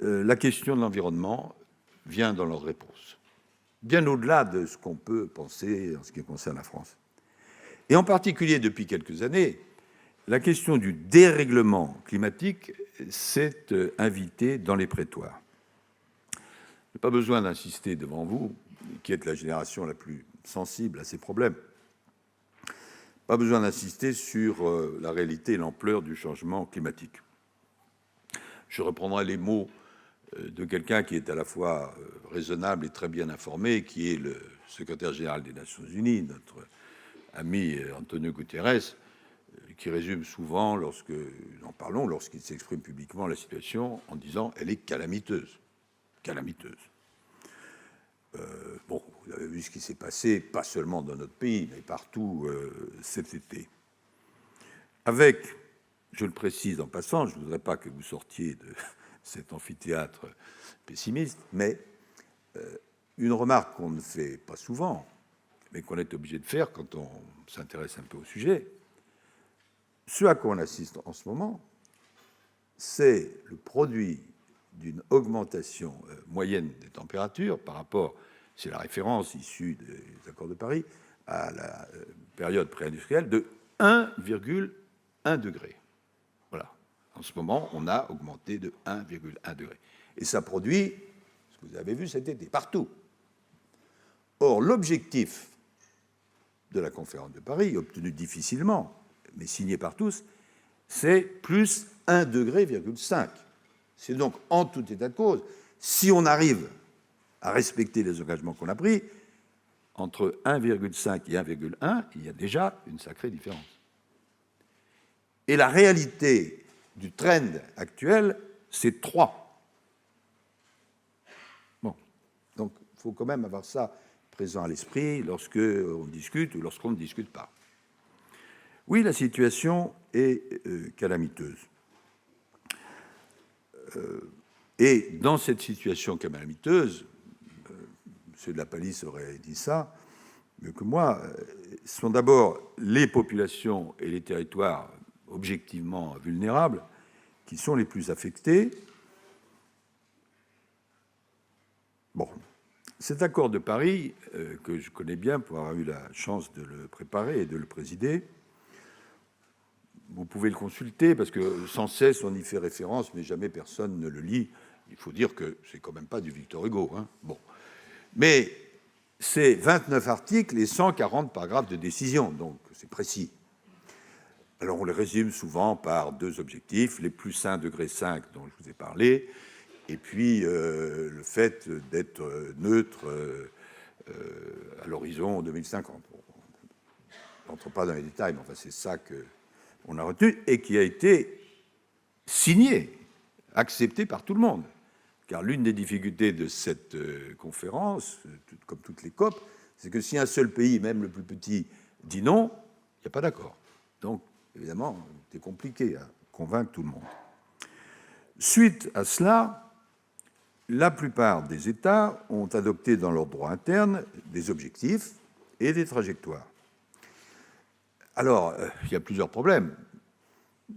la question de l'environnement vient dans leur réponse, bien au-delà de ce qu'on peut penser en ce qui concerne la France. Et en particulier, depuis quelques années, la question du dérèglement climatique s'est invitée dans les prétoires. Je n'ai pas besoin d'insister devant vous, qui êtes la génération la plus sensible à ces problèmes, pas besoin d'insister sur la réalité et l'ampleur du changement climatique. Je reprendrai les mots de quelqu'un qui est à la fois raisonnable et très bien informé, qui est le secrétaire général des Nations Unies, notre ami Antonio Guterres, qui résume souvent, lorsque nous en parlons, lorsqu'il s'exprime publiquement la situation, en disant « elle est calamiteuse ». Calamiteuse. Bon, vous avez vu ce qui s'est passé, pas seulement dans notre pays, mais partout cet été. Avec, je le précise en passant, je ne voudrais pas que vous sortiez de cet amphithéâtre pessimiste, mais une remarque qu'on ne fait pas souvent, mais qu'on est obligé de faire quand on s'intéresse un peu au sujet. Ce à quoi on assiste en ce moment, c'est le produit d'une augmentation moyenne des températures par rapport, c'est la référence issue des accords de Paris, à la période pré-industrielle de 1,1 degré. Voilà. En ce moment, on a augmenté de 1,1 degré. Et ça produit, ce que vous avez vu cet été, partout. Or, l'objectif de la conférence de Paris, obtenu difficilement, mais signé par tous, c'est plus 1,5 degré. C'est donc, en tout état de cause, si on arrive à respecter les engagements qu'on a pris, entre 1,5 et 1,1, il y a déjà une sacrée différence. Et la réalité du trend actuel, c'est 3. Bon, donc il faut quand même avoir ça présent à l'esprit lorsqu'on discute ou lorsqu'on ne discute pas. Oui, la situation est calamiteuse. Et dans cette situation calamiteuse, M. de la Palisse aurait dit ça mieux que moi, ce sont d'abord les populations et les territoires objectivement vulnérables qui sont les plus affectés. Bon, cet accord de Paris, que je connais bien pour avoir eu la chance de le préparer et de le présider, vous pouvez le consulter parce que sans cesse on y fait référence, mais jamais personne ne le lit. Il faut dire que c'est quand même pas du Victor Hugo. Hein. Bon. Mais c'est 29 articles et 140 paragraphes de décision, donc c'est précis. Alors on les résume souvent par deux objectifs, les plus 1,5 degré dont je vous ai parlé, et puis le fait d'être neutre à l'horizon 2050. On n'entre pas dans les détails, mais enfin, c'est ça qu'on a retenu et qui a été signé, accepté par tout le monde. Car l'une des difficultés de cette conférence, comme toutes les COP, c'est que si un seul pays, même le plus petit, dit non, il n'y a pas d'accord. Donc, évidemment, c'est compliqué à convaincre tout le monde. Suite à cela, la plupart des États ont adopté dans leur droit interne des objectifs et des trajectoires. Alors, il y a plusieurs problèmes.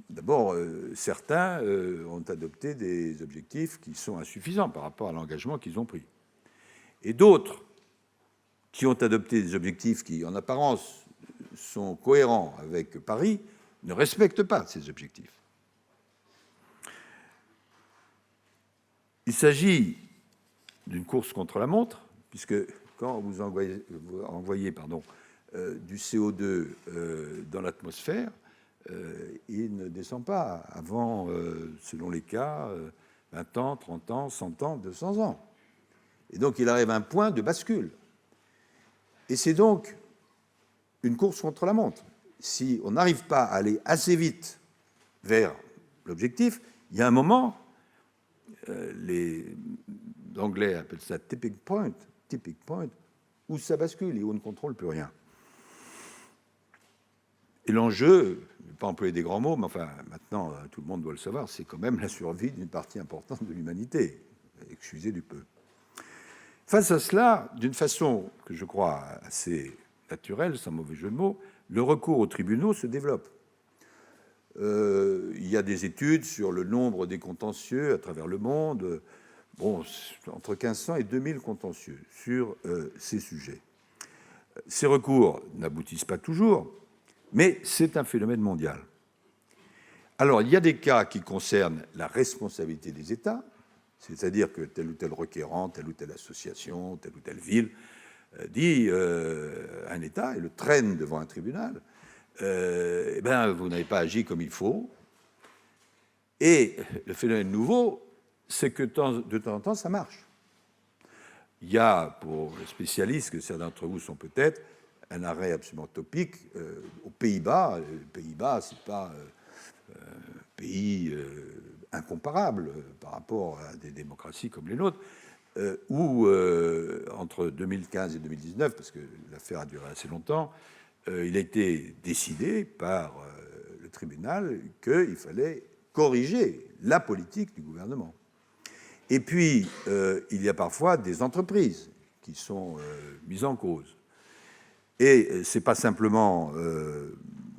D'abord, certains ont adopté des objectifs qui sont insuffisants par rapport à l'engagement qu'ils ont pris. Et d'autres qui ont adopté des objectifs qui, en apparence, sont cohérents avec Paris, ne respectent pas ces objectifs. Il s'agit d'une course contre la montre, puisque quand vous envoyez du CO2 dans l'atmosphère, il ne descend pas avant, selon les cas, 20 ans, 30 ans, 100 ans, 200 ans. Et donc, il arrive à un point de bascule. Et c'est donc une course contre la montre. Si on n'arrive pas à aller assez vite vers l'objectif, il y a un moment, les Anglais appellent ça tipping point, où ça bascule et où on ne contrôle plus rien. Et l'enjeu, je ne vais pas employer des grands mots, mais enfin, maintenant, tout le monde doit le savoir, c'est quand même la survie d'une partie importante de l'humanité. Excusez du peu. Face à cela, d'une façon que je crois assez naturelle, sans mauvais jeu de mots, le recours aux tribunaux se développe. Il y a des études sur le nombre des contentieux à travers le monde, entre 1500 et 2000 contentieux sur ces sujets. Ces recours n'aboutissent pas toujours, mais c'est un phénomène mondial. Alors, il y a des cas qui concernent la responsabilité des États, c'est-à-dire que tel ou tel requérant, telle ou telle association, telle ou telle ville dit à un État et le traîne devant un tribunal, vous n'avez pas agi comme il faut. Et le phénomène nouveau, c'est que de temps en temps, ça marche. Il y a, pour les spécialistes, que certains d'entre vous sont peut-être, un arrêt absolument topique aux Pays-Bas. Les Pays-Bas, ce n'est pas un pays incomparable par rapport à des démocraties comme les nôtres, où, entre 2015 et 2019, parce que l'affaire a duré assez longtemps, il a été décidé par le tribunal qu'il fallait corriger la politique du gouvernement. Et puis, il y a parfois des entreprises qui sont mises en cause. Et ce n'est pas simplement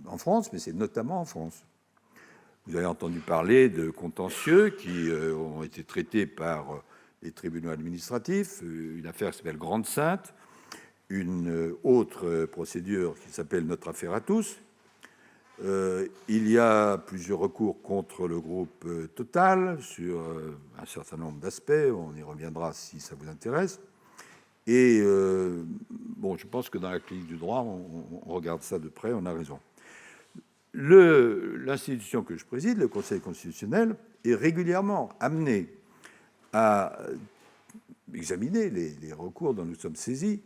en France, mais c'est notamment en France. Vous avez entendu parler de contentieux qui ont été traités par les tribunaux administratifs, une affaire qui s'appelle Grande Sainte, une autre procédure qui s'appelle Notre affaire à tous. Il y a plusieurs recours contre le groupe Total sur un certain nombre d'aspects, on y reviendra si ça vous intéresse. Et je pense que dans la clinique du droit, on regarde ça de près, on a raison. L'institution que je préside, le Conseil constitutionnel, est régulièrement amené à examiner les recours dont nous sommes saisis,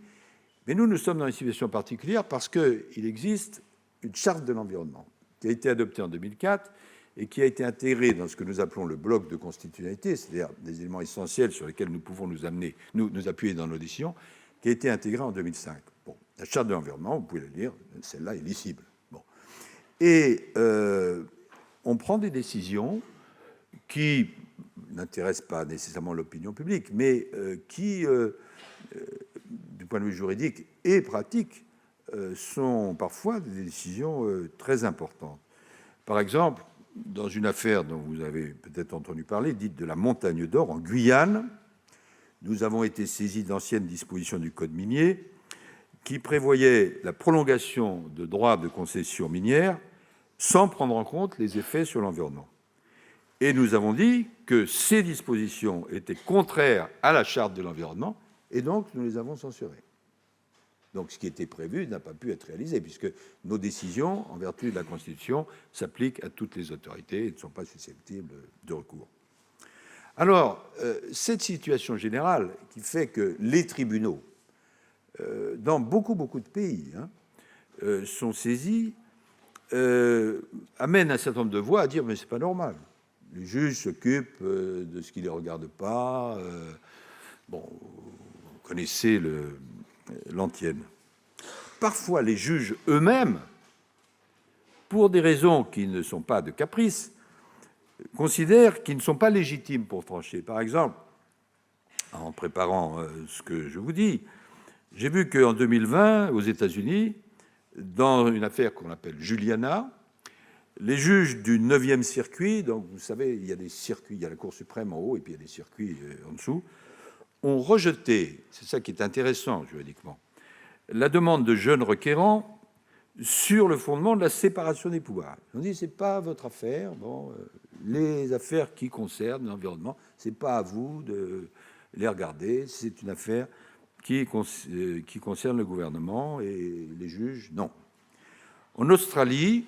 mais nous sommes dans une situation particulière parce qu'il existe une charte de l'environnement qui a été adoptée en 2004 et qui a été intégrée dans ce que nous appelons le bloc de constitutionnalité, c'est-à-dire des éléments essentiels sur lesquels nous pouvons nous appuyer dans nos décisions, qui a été intégrée en 2005. La charte de l'environnement, vous pouvez la lire, celle-là est lisible. Et on prend des décisions qui n'intéressent pas nécessairement l'opinion publique, mais qui, du point de vue juridique et pratique, sont parfois des décisions très importantes. Par exemple, dans une affaire dont vous avez peut-être entendu parler, dite de la Montagne d'Or, en Guyane, nous avons été saisis d'anciennes dispositions du Code minier qui prévoyaient la prolongation de droits de concession minière sans prendre en compte les effets sur l'environnement. Et nous avons dit que ces dispositions étaient contraires à la Charte de l'environnement, et donc nous les avons censurées. Donc ce qui était prévu n'a pas pu être réalisé, puisque nos décisions, en vertu de la Constitution, s'appliquent à toutes les autorités et ne sont pas susceptibles de recours. Alors, cette situation générale qui fait que les tribunaux, dans beaucoup de pays, sont saisis, amène un certain nombre de voix à dire mais c'est pas normal. Les juges s'occupent de ce qui les regarde pas. Bon, vous connaissez l'antienne. Parfois, les juges eux-mêmes, pour des raisons qui ne sont pas de caprice, considèrent qu'ils ne sont pas légitimes pour trancher. Par exemple, en préparant ce que je vous dis, j'ai vu qu'en 2020, aux États-Unis, dans une affaire qu'on appelle Juliana, les juges du 9e circuit, donc vous savez, il y a des circuits, il y a la Cour suprême en haut et puis il y a des circuits en dessous, ont rejeté, c'est ça qui est intéressant juridiquement, la demande de jeunes requérants sur le fondement de la séparation des pouvoirs. On dit c'est pas votre affaire, bon, les affaires qui concernent l'environnement, c'est pas à vous de les regarder, c'est une affaire qui concerne le gouvernement et les juges, non. En Australie,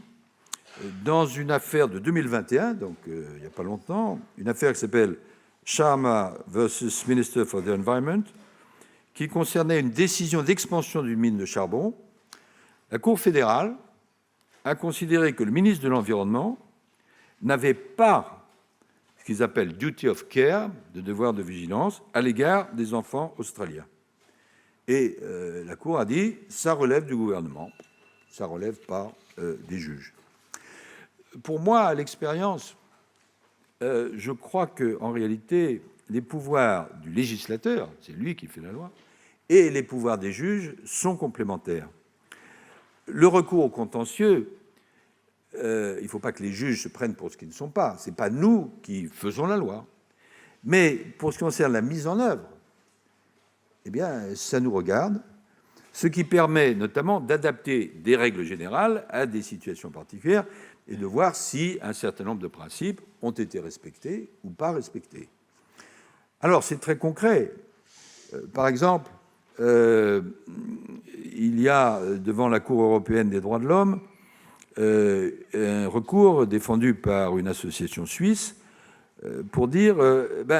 dans une affaire de 2021, donc il n'y a pas longtemps, une affaire qui s'appelle Sharma versus Minister for the Environment, qui concernait une décision d'expansion d'une mine de charbon, la Cour fédérale a considéré que le ministre de l'Environnement n'avait pas ce qu'ils appellent duty of care, de devoir de vigilance, à l'égard des enfants australiens. Et la Cour a dit ça relève du gouvernement, ça relève pas des juges. Pour moi, à l'expérience, je crois qu'en réalité, les pouvoirs du législateur, c'est lui qui fait la loi, et les pouvoirs des juges sont complémentaires. Le recours au contentieux, il ne faut pas que les juges se prennent pour ce qu'ils ne sont pas. Ce n'est pas nous qui faisons la loi. Mais pour ce qui concerne la mise en œuvre, eh bien, ça nous regarde, ce qui permet notamment d'adapter des règles générales à des situations particulières et de voir si un certain nombre de principes ont été respectés ou pas respectés. Alors, c'est très concret. Par exemple, il y a devant la Cour européenne des droits de l'homme un recours défendu par une association suisse pour dire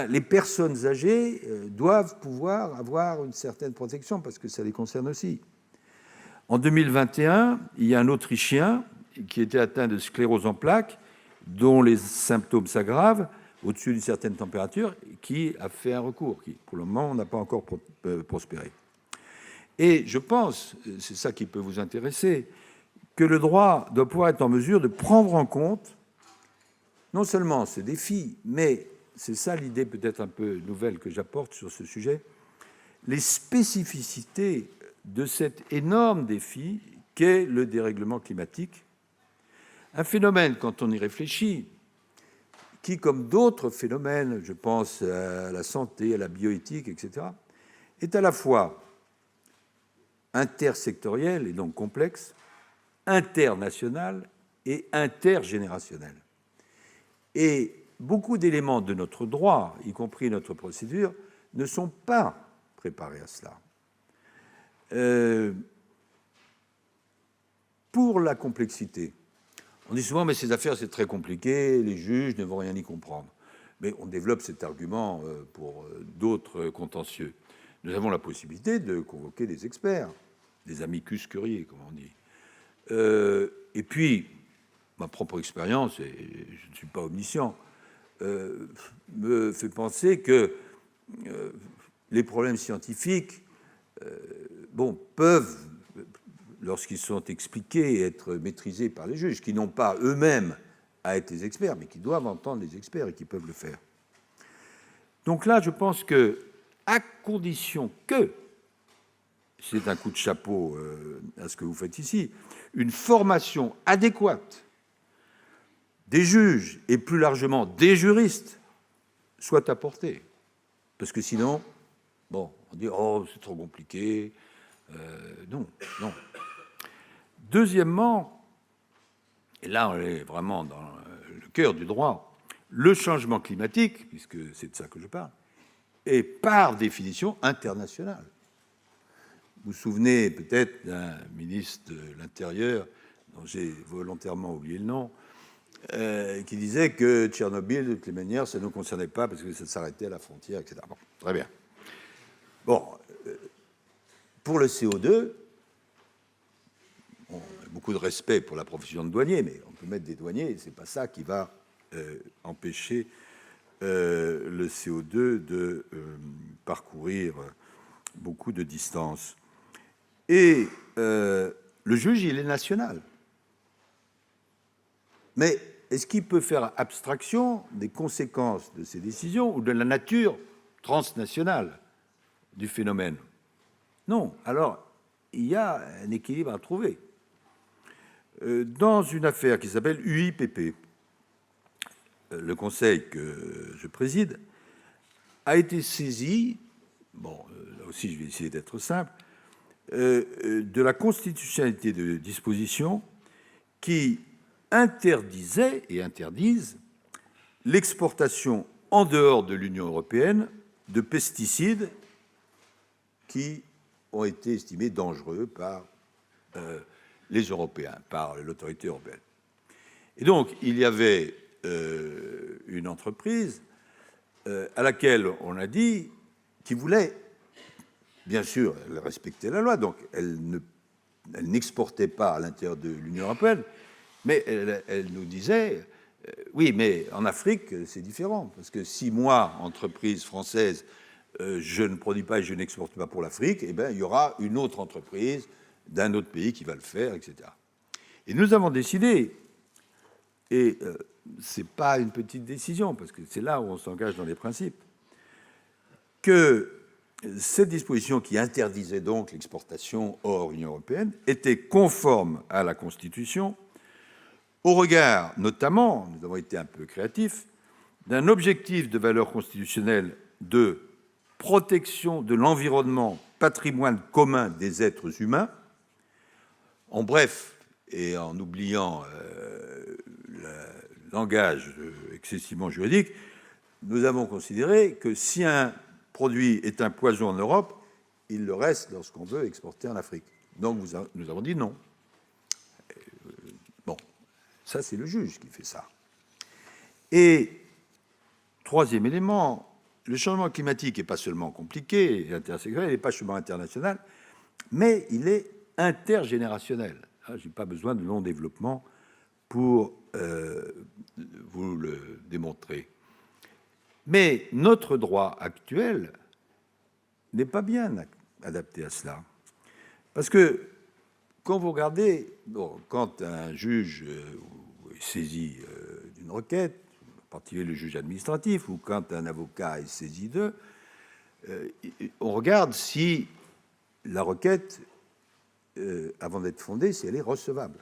les personnes âgées doivent pouvoir avoir une certaine protection parce que ça les concerne aussi. En 2021, il y a un Autrichien qui était atteint de sclérose en plaques, dont les symptômes s'aggravent au-dessus d'une certaine température, qui a fait un recours, qui pour le moment n'a pas encore prospéré. Et je pense, c'est ça qui peut vous intéresser, que le droit doit pouvoir être en mesure de prendre en compte non seulement ces défis, mais c'est ça l'idée peut-être un peu nouvelle que j'apporte sur ce sujet, les spécificités de cet énorme défi qu'est le dérèglement climatique. Un phénomène, quand on y réfléchit, qui, comme d'autres phénomènes, je pense à la santé, à la bioéthique, etc., est à la fois intersectoriel et donc complexe, international et intergénérationnel. Et beaucoup d'éléments de notre droit, y compris notre procédure, ne sont pas préparés à cela. Pour la complexité, on dit souvent, mais ces affaires, c'est très compliqué, les juges ne vont rien y comprendre. Mais on développe cet argument pour d'autres contentieux. Nous avons la possibilité de convoquer des experts, des amicus curiae, comme on dit. Et puis, ma propre expérience, et je ne suis pas omniscient, me fait penser que les problèmes scientifiques peuvent, lorsqu'ils sont expliqués, être maîtrisés par les juges, qui n'ont pas eux-mêmes à être des experts, mais qui doivent entendre les experts et qui peuvent le faire. Donc là, je pense que, à condition que, c'est un coup de chapeau à ce que vous faites ici, une formation adéquate des juges et plus largement des juristes soit apportée. Parce que sinon, on dit « oh, c'est trop compliqué ». Non. Deuxièmement, et là on est vraiment dans le cœur du droit, le changement climatique, puisque c'est de ça que je parle, est par définition international. Vous vous souvenez peut-être d'un ministre de l'Intérieur, dont j'ai volontairement oublié le nom, qui disait que Tchernobyl, de toutes les manières, ça ne nous concernait pas parce que ça s'arrêtait à la frontière, etc. Bon, très bien. Bon, pour le CO2, on a beaucoup de respect pour la profession de douanier, mais on peut mettre des douaniers, et ce n'est pas ça qui va empêcher le CO2 de parcourir beaucoup de distance. Et le juge, il est national. Mais est-ce qu'il peut faire abstraction des conséquences de ces décisions ou de la nature transnationale du phénomène? Non. Alors, il y a un équilibre à trouver. Dans une affaire qui s'appelle UIPP, le conseil que je préside a été saisi, bon, là aussi je vais essayer d'être simple, de la constitutionnalité de dispositions qui interdisaient et interdisent l'exportation en dehors de l'Union européenne de pesticides qui ont été estimés dangereux par les Européens, par l'autorité européenne. Et donc, il y avait une entreprise à laquelle on a dit qu'il voulait, bien sûr, elle respectait la loi, donc elle n'exportait pas à l'intérieur de l'Union européenne, mais elle nous disait, oui, mais en Afrique, c'est différent, parce que si moi, entreprise française, je ne produis pas et je n'exporte pas pour l'Afrique, eh bien, il y aura une autre entreprise d'un autre pays qui va le faire, etc. Et nous avons décidé, et ce n'est pas une petite décision, parce que c'est là où on s'engage dans les principes, que cette disposition qui interdisait donc l'exportation hors Union européenne était conforme à la Constitution, au regard, notamment, nous avons été un peu créatifs, d'un objectif de valeur constitutionnelle de protection de l'environnement, patrimoine commun des êtres humains. En bref, et en oubliant le langage excessivement juridique, nous avons considéré que si un produit est un poison en Europe, il le reste lorsqu'on veut exporter en Afrique. Donc nous avons dit non. Bon, ça c'est le juge qui fait ça. Et troisième élément, le changement climatique n'est pas seulement compliqué et intersectionnel, il n'est pas seulement international, mais il est intergénérationnel. Je n'ai pas besoin de long développement pour vous le démontrer. Mais notre droit actuel n'est pas bien adapté à cela. Parce que quand vous regardez, bon, quand un juge est saisi d'une requête, en particulier le juge administratif, ou quand un avocat est saisi d'eux, on regarde si la requête, avant d'être fondée, si elle est recevable.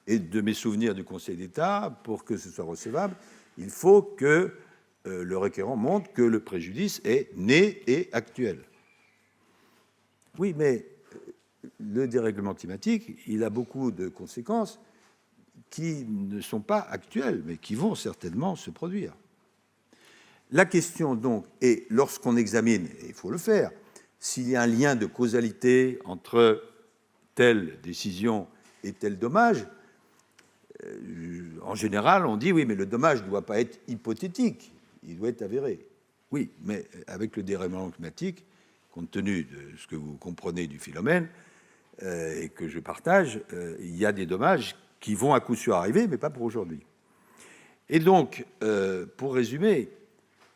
Et de mes souvenirs du Conseil d'État, pour que ce soit recevable, il faut que le requérant montre que le préjudice est né et actuel. Oui, mais le dérèglement climatique, il a beaucoup de conséquences qui ne sont pas actuelles, mais qui vont certainement se produire. La question, donc, est, lorsqu'on examine, et il faut le faire, s'il y a un lien de causalité entre telle décision et tel dommage, en général, on dit, oui, mais le dommage ne doit pas être hypothétique, il doit être avéré. Oui, mais avec le dérèglement climatique, compte tenu de ce que vous comprenez du phénomène, et que je partage, il y a des dommages qui vont à coup sûr arriver, mais pas pour aujourd'hui. Et donc, pour résumer,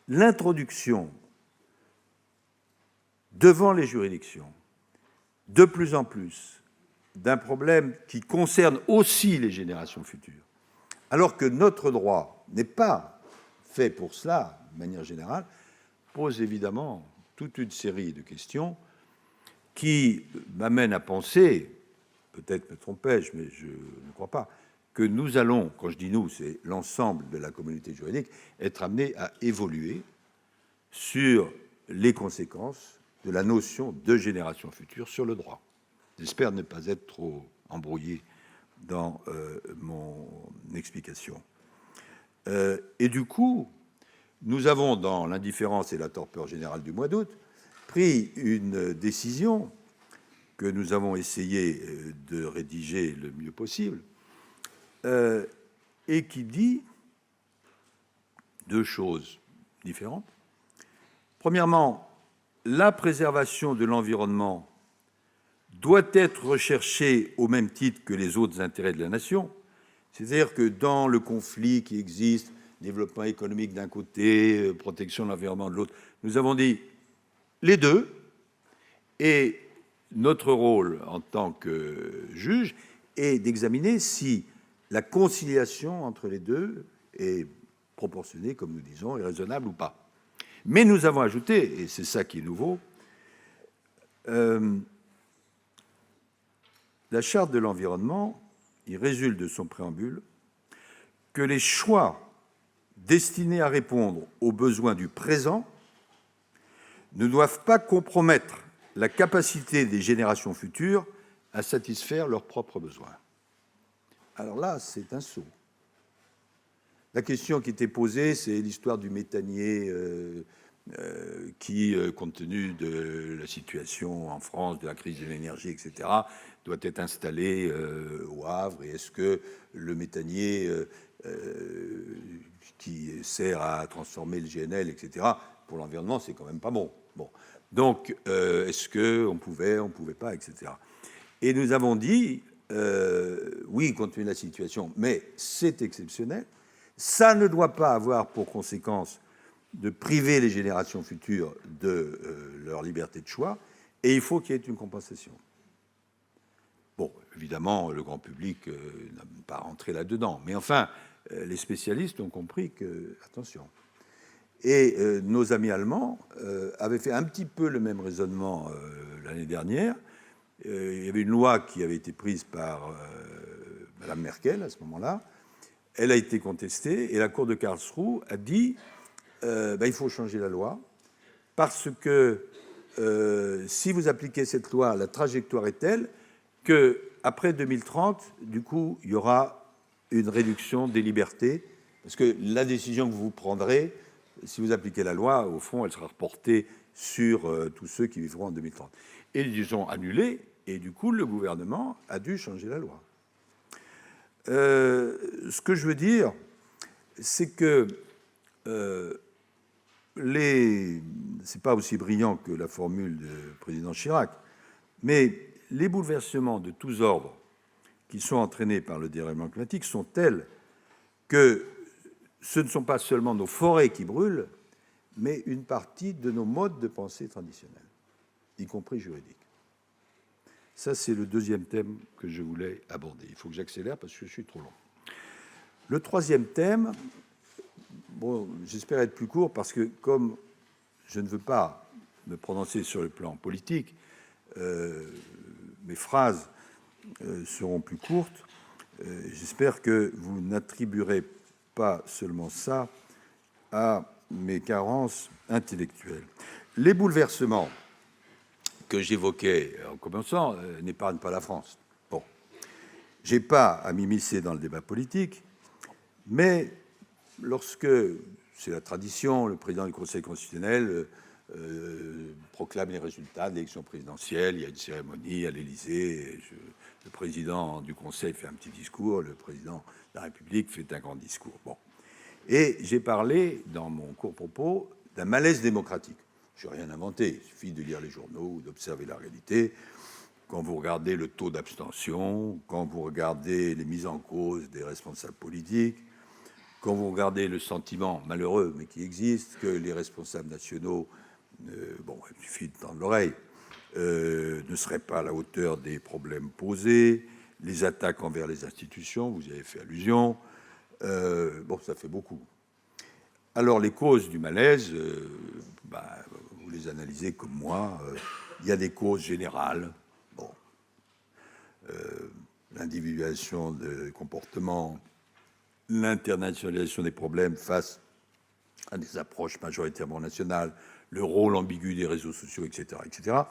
l'introduction devant les juridictions, de plus en plus, d'un problème qui concerne aussi les générations futures, alors que notre droit n'est pas fait pour cela, de manière générale, pose évidemment toute une série de questions qui m'amènent à penser, peut-être me trompais-je, mais je ne crois pas, que nous allons, quand je dis nous, c'est l'ensemble de la communauté juridique, être amenés à évoluer sur les conséquences de la notion de génération future sur le droit. J'espère ne pas être trop embrouillé dans mon explication. Et du coup, nous avons, dans l'indifférence et la torpeur générale du mois d'août, pris une décision que nous avons essayé de rédiger le mieux possible, et qui dit deux choses différentes. Premièrement, la préservation de l'environnement doit être recherchée au même titre que les autres intérêts de la nation. C'est-à-dire que dans le conflit qui existe, développement économique d'un côté, protection de l'environnement de l'autre, nous avons dit les deux, et notre rôle en tant que juge est d'examiner si la conciliation entre les deux est proportionnée, comme nous disons, et raisonnable ou pas. Mais nous avons ajouté, et c'est ça qui est nouveau, la Charte de l'environnement, il résulte de son préambule que les choix destinés à répondre aux besoins du présent ne doivent pas compromettre la capacité des générations futures à satisfaire leurs propres besoins. Alors là, c'est un saut. La question qui était posée, c'est l'histoire du méthanier qui, compte tenu de la situation en France, de la crise de l'énergie, etc., doit être installé au Havre. Et est-ce que le méthanier qui sert à transformer le GNL, etc., pour l'environnement, c'est quand même pas bon. Donc, est-ce qu'on pouvait, on ne pouvait pas, etc. Et nous avons dit, oui, compte tenu de la situation, mais c'est exceptionnel. Ça ne doit pas avoir pour conséquence de priver les générations futures de leur liberté de choix, et il faut qu'il y ait une compensation. Bon, évidemment, le grand public n'a pas rentré là-dedans, mais enfin, les spécialistes ont compris que, attention. Et nos amis allemands avaient fait un petit peu le même raisonnement l'année dernière. Il y avait une loi qui avait été prise par Mme Merkel à ce moment-là. Elle a été contestée et la Cour de Karlsruhe a dit il faut changer la loi parce que si vous appliquez cette loi, la trajectoire est telle qu'après 2030, du coup, il y aura une réduction des libertés parce que la décision que vous prendrez, si vous appliquez la loi, au fond, elle sera reportée sur tous ceux qui vivront en 2030. Et ils ont annulé et du coup, le gouvernement a dû changer la loi. Ce que je veux dire, c'est que c'est pas aussi brillant que la formule du président Chirac, mais les bouleversements de tous ordres qui sont entraînés par le dérèglement climatique sont tels que ce ne sont pas seulement nos forêts qui brûlent, mais une partie de nos modes de pensée traditionnels, y compris juridiques. Ça, c'est le deuxième thème que je voulais aborder. Il faut que j'accélère parce que je suis trop long. Le troisième thème, bon, j'espère être plus court parce que comme je ne veux pas me prononcer sur le plan politique, mes phrases seront plus courtes. J'espère que vous n'attribuerez pas seulement ça à mes carences intellectuelles. Les bouleversements que j'évoquais en commençant n'épargnent pas la France. Bon, je n'ai pas à m'immiscer dans le débat politique, mais lorsque, c'est la tradition, le président du Conseil constitutionnel proclame les résultats de l'élection présidentielle, il y a une cérémonie à l'Élysée, le président du Conseil fait un petit discours, le président de la République fait un grand discours. Bon. Et j'ai parlé, dans mon court propos, d'un malaise démocratique. Je n'ai rien inventé, il suffit de lire les journaux ou d'observer la réalité. Quand vous regardez le taux d'abstention, quand vous regardez les mises en cause des responsables politiques, quand vous regardez le sentiment malheureux, mais qui existe, que les responsables nationaux, il suffit de tendre l'oreille, ne seraient pas à la hauteur des problèmes posés, les attaques envers les institutions, vous y avez fait allusion, ça fait beaucoup. Alors les causes du malaise, vous les analysez comme moi, il y a des causes générales, l'individualisation des comportements, l'internationalisation des problèmes face à des approches majoritairement nationales, le rôle ambigu des réseaux sociaux, etc. etc.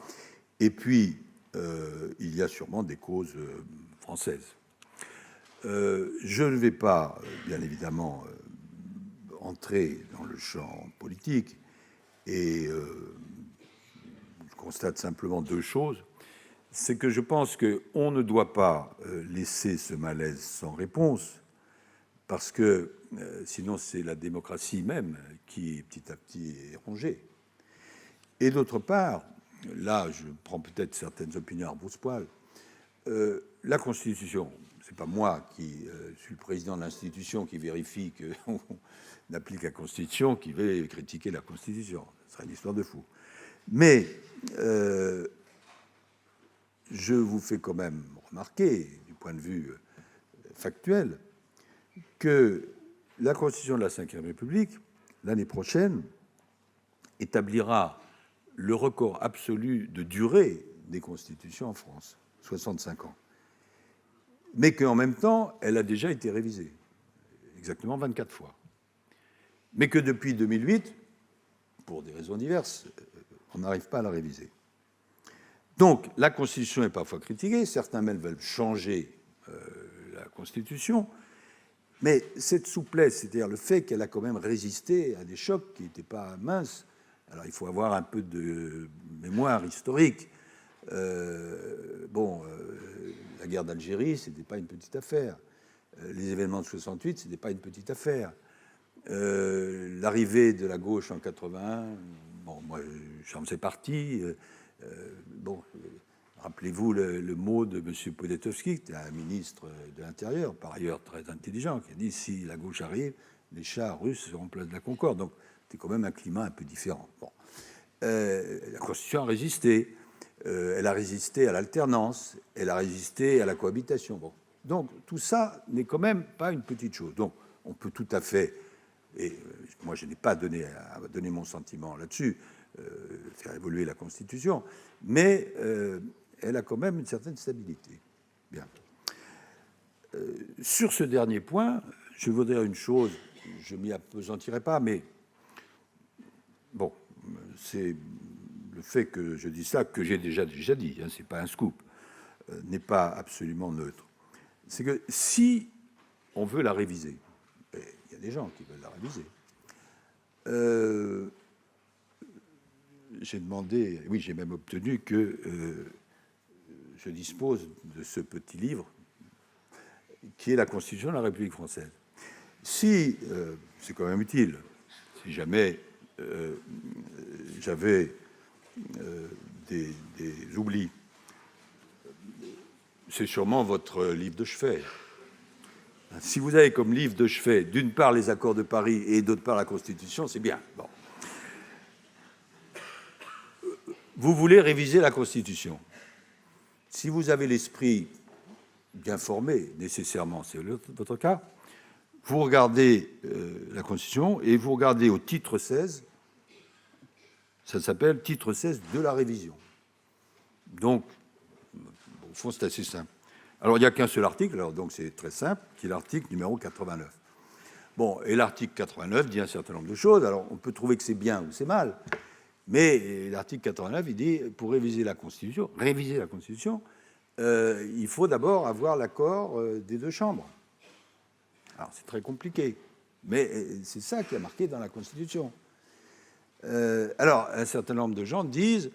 Et puis, il y a sûrement des causes françaises. Je ne vais pas, bien évidemment, entrer dans le champ politique et je constate simplement deux choses. C'est que je pense qu'on ne doit pas laisser ce malaise sans réponse, parce que sinon c'est la démocratie même qui petit à petit est rongée. Et d'autre part, là je prends peut-être certaines opinions à brousse-poil, la Constitution, c'est pas moi qui suis le président de l'institution qui vérifie qu'on applique la Constitution, qui va critiquer la Constitution. Ce serait une histoire de fou. Mais je vous fais quand même remarquer, du point de vue factuel, que la Constitution de la Ve République, l'année prochaine, établira le record absolu de durée des constitutions en France, 65 ans. Mais qu'en même temps, elle a déjà été révisée, exactement 24 fois. Mais que depuis 2008, pour des raisons diverses, on n'arrive pas à la réviser. Donc, la Constitution est parfois critiquée, certains même veulent changer la Constitution, mais cette souplesse, c'est-à-dire le fait qu'elle a quand même résisté à des chocs qui n'étaient pas minces, alors il faut avoir un peu de mémoire historique. La guerre d'Algérie, ce n'était pas une petite affaire. Les événements de 68, ce n'était pas une petite affaire. L'arrivée de la gauche en 81, bon, moi, j'en faisais partie. Rappelez-vous le mot de M. Poniatowski, qui était un ministre de l'Intérieur, par ailleurs très intelligent, qui a dit « si la gauche arrive, les chars russes seront place de la Concorde ». Donc, c'était quand même un climat un peu différent. Bon. La Constitution a résisté. Elle a résisté à l'alternance, elle a résisté à la cohabitation. Bon. Donc, tout ça n'est quand même pas une petite chose. Donc, on peut tout à fait, et moi je n'ai pas donné mon sentiment là-dessus, faire évoluer la Constitution, mais elle a quand même une certaine stabilité. Bien. Sur ce dernier point, je voudrais une chose, je ne m'y appesantirai pas, mais bon, c'est le fait que je dis ça, que j'ai déjà dit, hein, ce n'est pas un scoop, n'est pas absolument neutre. C'est que si on veut la réviser, il y a des gens qui veulent la réviser, j'ai demandé, oui, j'ai même obtenu que je dispose de ce petit livre qui est la Constitution de la République française. Si, c'est quand même utile, si jamais j'avais des oublis, c'est sûrement votre livre de chevet. Si vous avez comme livre de chevet, d'une part les accords de Paris et d'autre part la Constitution, c'est bien. Bon. Vous voulez réviser la Constitution. Si vous avez l'esprit bien formé, nécessairement, c'est votre cas, vous regardez la Constitution et vous regardez au titre 16, ça s'appelle titre 16 de la révision. Donc, au fond, c'est assez simple. Alors, il n'y a qu'un seul article, alors donc c'est très simple, qui est l'article numéro 89. Bon, et l'article 89 dit un certain nombre de choses. Alors, on peut trouver que c'est bien ou c'est mal, mais l'article 89, il dit, pour réviser la Constitution, il faut d'abord avoir l'accord des deux chambres. Alors, c'est très compliqué, mais c'est ça qui est marqué dans la Constitution. Alors, un certain nombre de gens disent,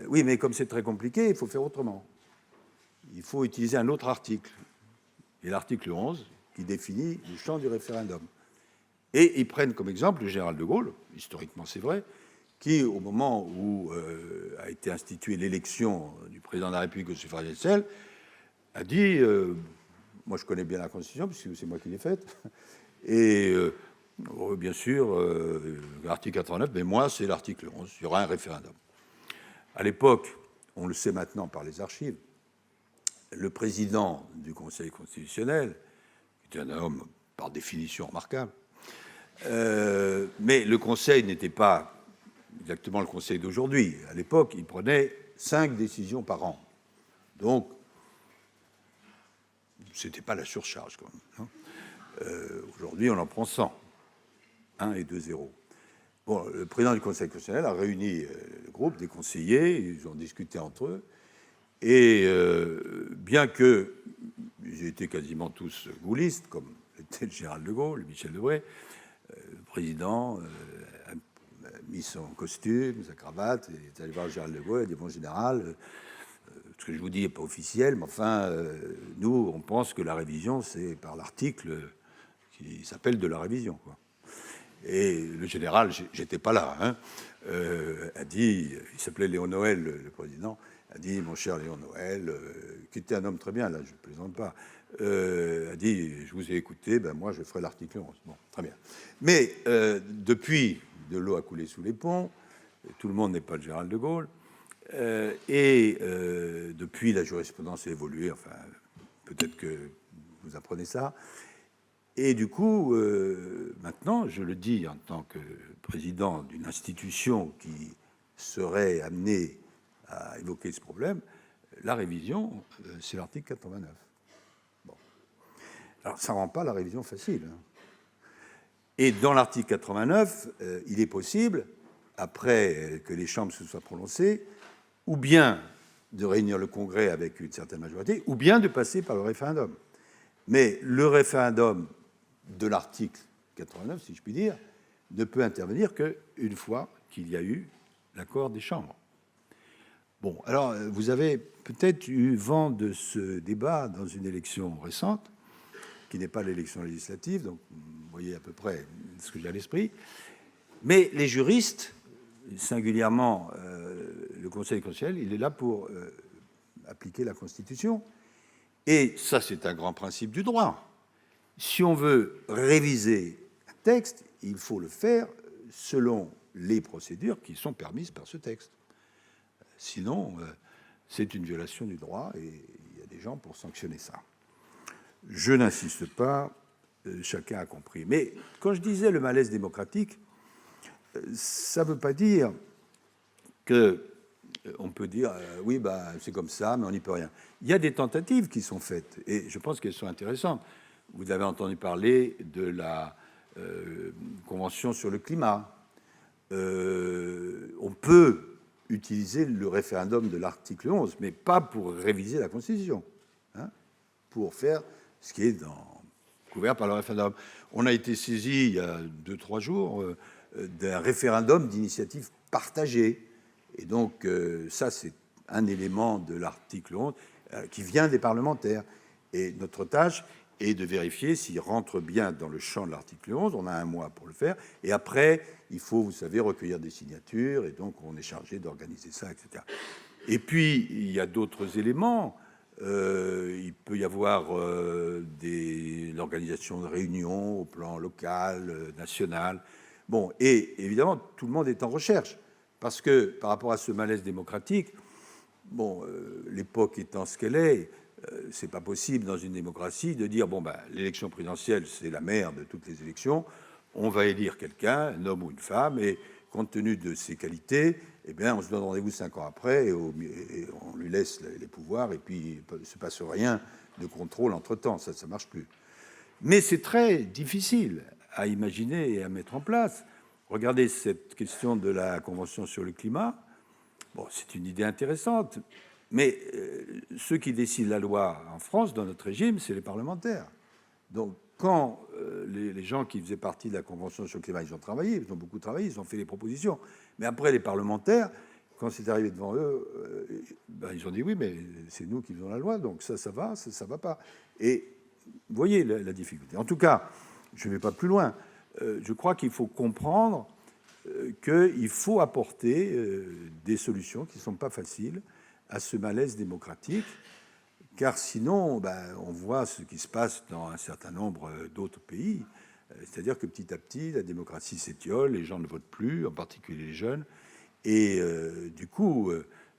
oui, mais comme c'est très compliqué, il faut faire autrement. Il faut utiliser un autre article, et l'article 11, qui définit le champ du référendum. Et ils prennent comme exemple le général de Gaulle, historiquement c'est vrai, qui, au moment où a été instituée l'élection du président de la République au suffrage universel, a dit moi je connais bien la Constitution, puisque c'est moi qui l'ai faite, et bien sûr, l'article 89, mais moi c'est l'article 11, il y aura un référendum. À l'époque, on le sait maintenant par les archives, le président du Conseil constitutionnel, qui était un homme par définition remarquable, mais le Conseil n'était pas exactement le Conseil d'aujourd'hui. À l'époque, il prenait 5 décisions par an. Donc, ce n'était pas la surcharge, quand même. Aujourd'hui, on en prend 100. 1 et 2, 0. Bon, le président du Conseil constitutionnel a réuni le groupe des conseillers, ils ont discuté entre eux, et bien qu'ils étaient quasiment tous gaullistes, comme était le général de Gaulle, le Michel Debré, le président a mis son costume, sa cravate, et est allé voir le général de Gaulle, il a dit « Bon, général, ce que je vous dis n'est pas officiel, mais enfin, nous, on pense que la révision, c'est par l'article qui s'appelle de la révision, quoi. Et le général, j'étais pas là, hein, a dit, il s'appelait Léon Noël, le président, a dit, mon cher Léon Noël, qui était un homme très bien, là, je ne plaisante pas, a dit, je vous ai écouté, ben moi, je ferai l'article 11. Bon, très bien. Mais depuis, de l'eau a coulé sous les ponts, tout le monde n'est pas le général de Gaulle, et depuis, la jurisprudence a évolué, enfin, peut-être que vous apprenez ça. Et du coup, maintenant, je le dis en tant que président d'une institution qui serait amenée à évoquer ce problème, la révision, c'est l'article 89. Bon. Alors, ça ne rend pas la révision facile, hein. Et dans l'article 89, il est possible, après que les chambres se soient prononcées, ou bien de réunir le Congrès avec une certaine majorité, ou bien de passer par le référendum. Mais le référendum de l'article 89, si je puis dire, ne peut intervenir qu'une fois qu'il y a eu l'accord des chambres. Bon, alors, vous avez peut-être eu vent de ce débat dans une élection récente, qui n'est pas l'élection législative, donc vous voyez à peu près ce que j'ai à l'esprit. Mais les juristes, singulièrement le Conseil constitutionnel, il est là pour appliquer la Constitution. Et ça, c'est un grand principe du droit. Si on veut réviser un texte, il faut le faire selon les procédures qui sont permises par ce texte. Sinon, c'est une violation du droit et il y a des gens pour sanctionner ça. Je n'insiste pas, chacun a compris. Mais quand je disais le malaise démocratique, ça ne veut pas dire qu'on peut dire oui, bah, c'est comme ça, mais on n'y peut rien. Il y a des tentatives qui sont faites et je pense qu'elles sont intéressantes. Vous avez entendu parler de la Convention sur le climat. On peut utiliser le référendum de l'article 11, mais pas pour réviser la Constitution, hein, pour faire ce qui est couvert par le référendum. On a été saisi il y a 2-3 jours d'un référendum d'initiative partagée. Et donc, ça, c'est un élément de l'article 11 qui vient des parlementaires. Et notre tâche est de vérifier s'il rentre bien dans le champ de l'article 11. On a 1 mois pour le faire. Et après, il faut, vous savez, recueillir des signatures. Et donc, on est chargé d'organiser ça, etc. Et puis, il y a d'autres éléments. Il peut y avoir l'organisation de réunions au plan local, national. Bon, et évidemment, tout le monde est en recherche. Parce que, par rapport à ce malaise démocratique, bon, l'époque étant ce qu'elle est, c'est pas possible dans une démocratie de dire bon ben l'élection présidentielle c'est la mère de toutes les élections, on va élire quelqu'un, un homme ou une femme, et compte tenu de ses qualités, eh bien on se donne rendez-vous 5 ans après et on lui laisse les pouvoirs et puis il ne se passe rien de contrôle entre-temps, ça ne marche plus. Mais c'est très difficile à imaginer et à mettre en place. Regardez cette question de la Convention sur le climat. Bon, c'est une idée intéressante, mais ceux qui décident la loi en France, dans notre régime, c'est les parlementaires. Donc, quand les gens qui faisaient partie de la Convention sur le climat, ils ont travaillé, ils ont beaucoup travaillé, ils ont fait des propositions. Mais après, les parlementaires, quand c'est arrivé devant eux, ben, ils ont dit oui, mais c'est nous qui faisons la loi, donc ça va, ça va pas. Et vous voyez la difficulté. En tout cas, je ne vais pas plus loin. Je crois qu'il faut comprendre qu'il faut apporter des solutions qui ne sont pas faciles à ce malaise démocratique, car sinon, ben, on voit ce qui se passe dans un certain nombre d'autres pays, c'est-à-dire que petit à petit, la démocratie s'étiole, les gens ne votent plus, en particulier les jeunes, et du coup,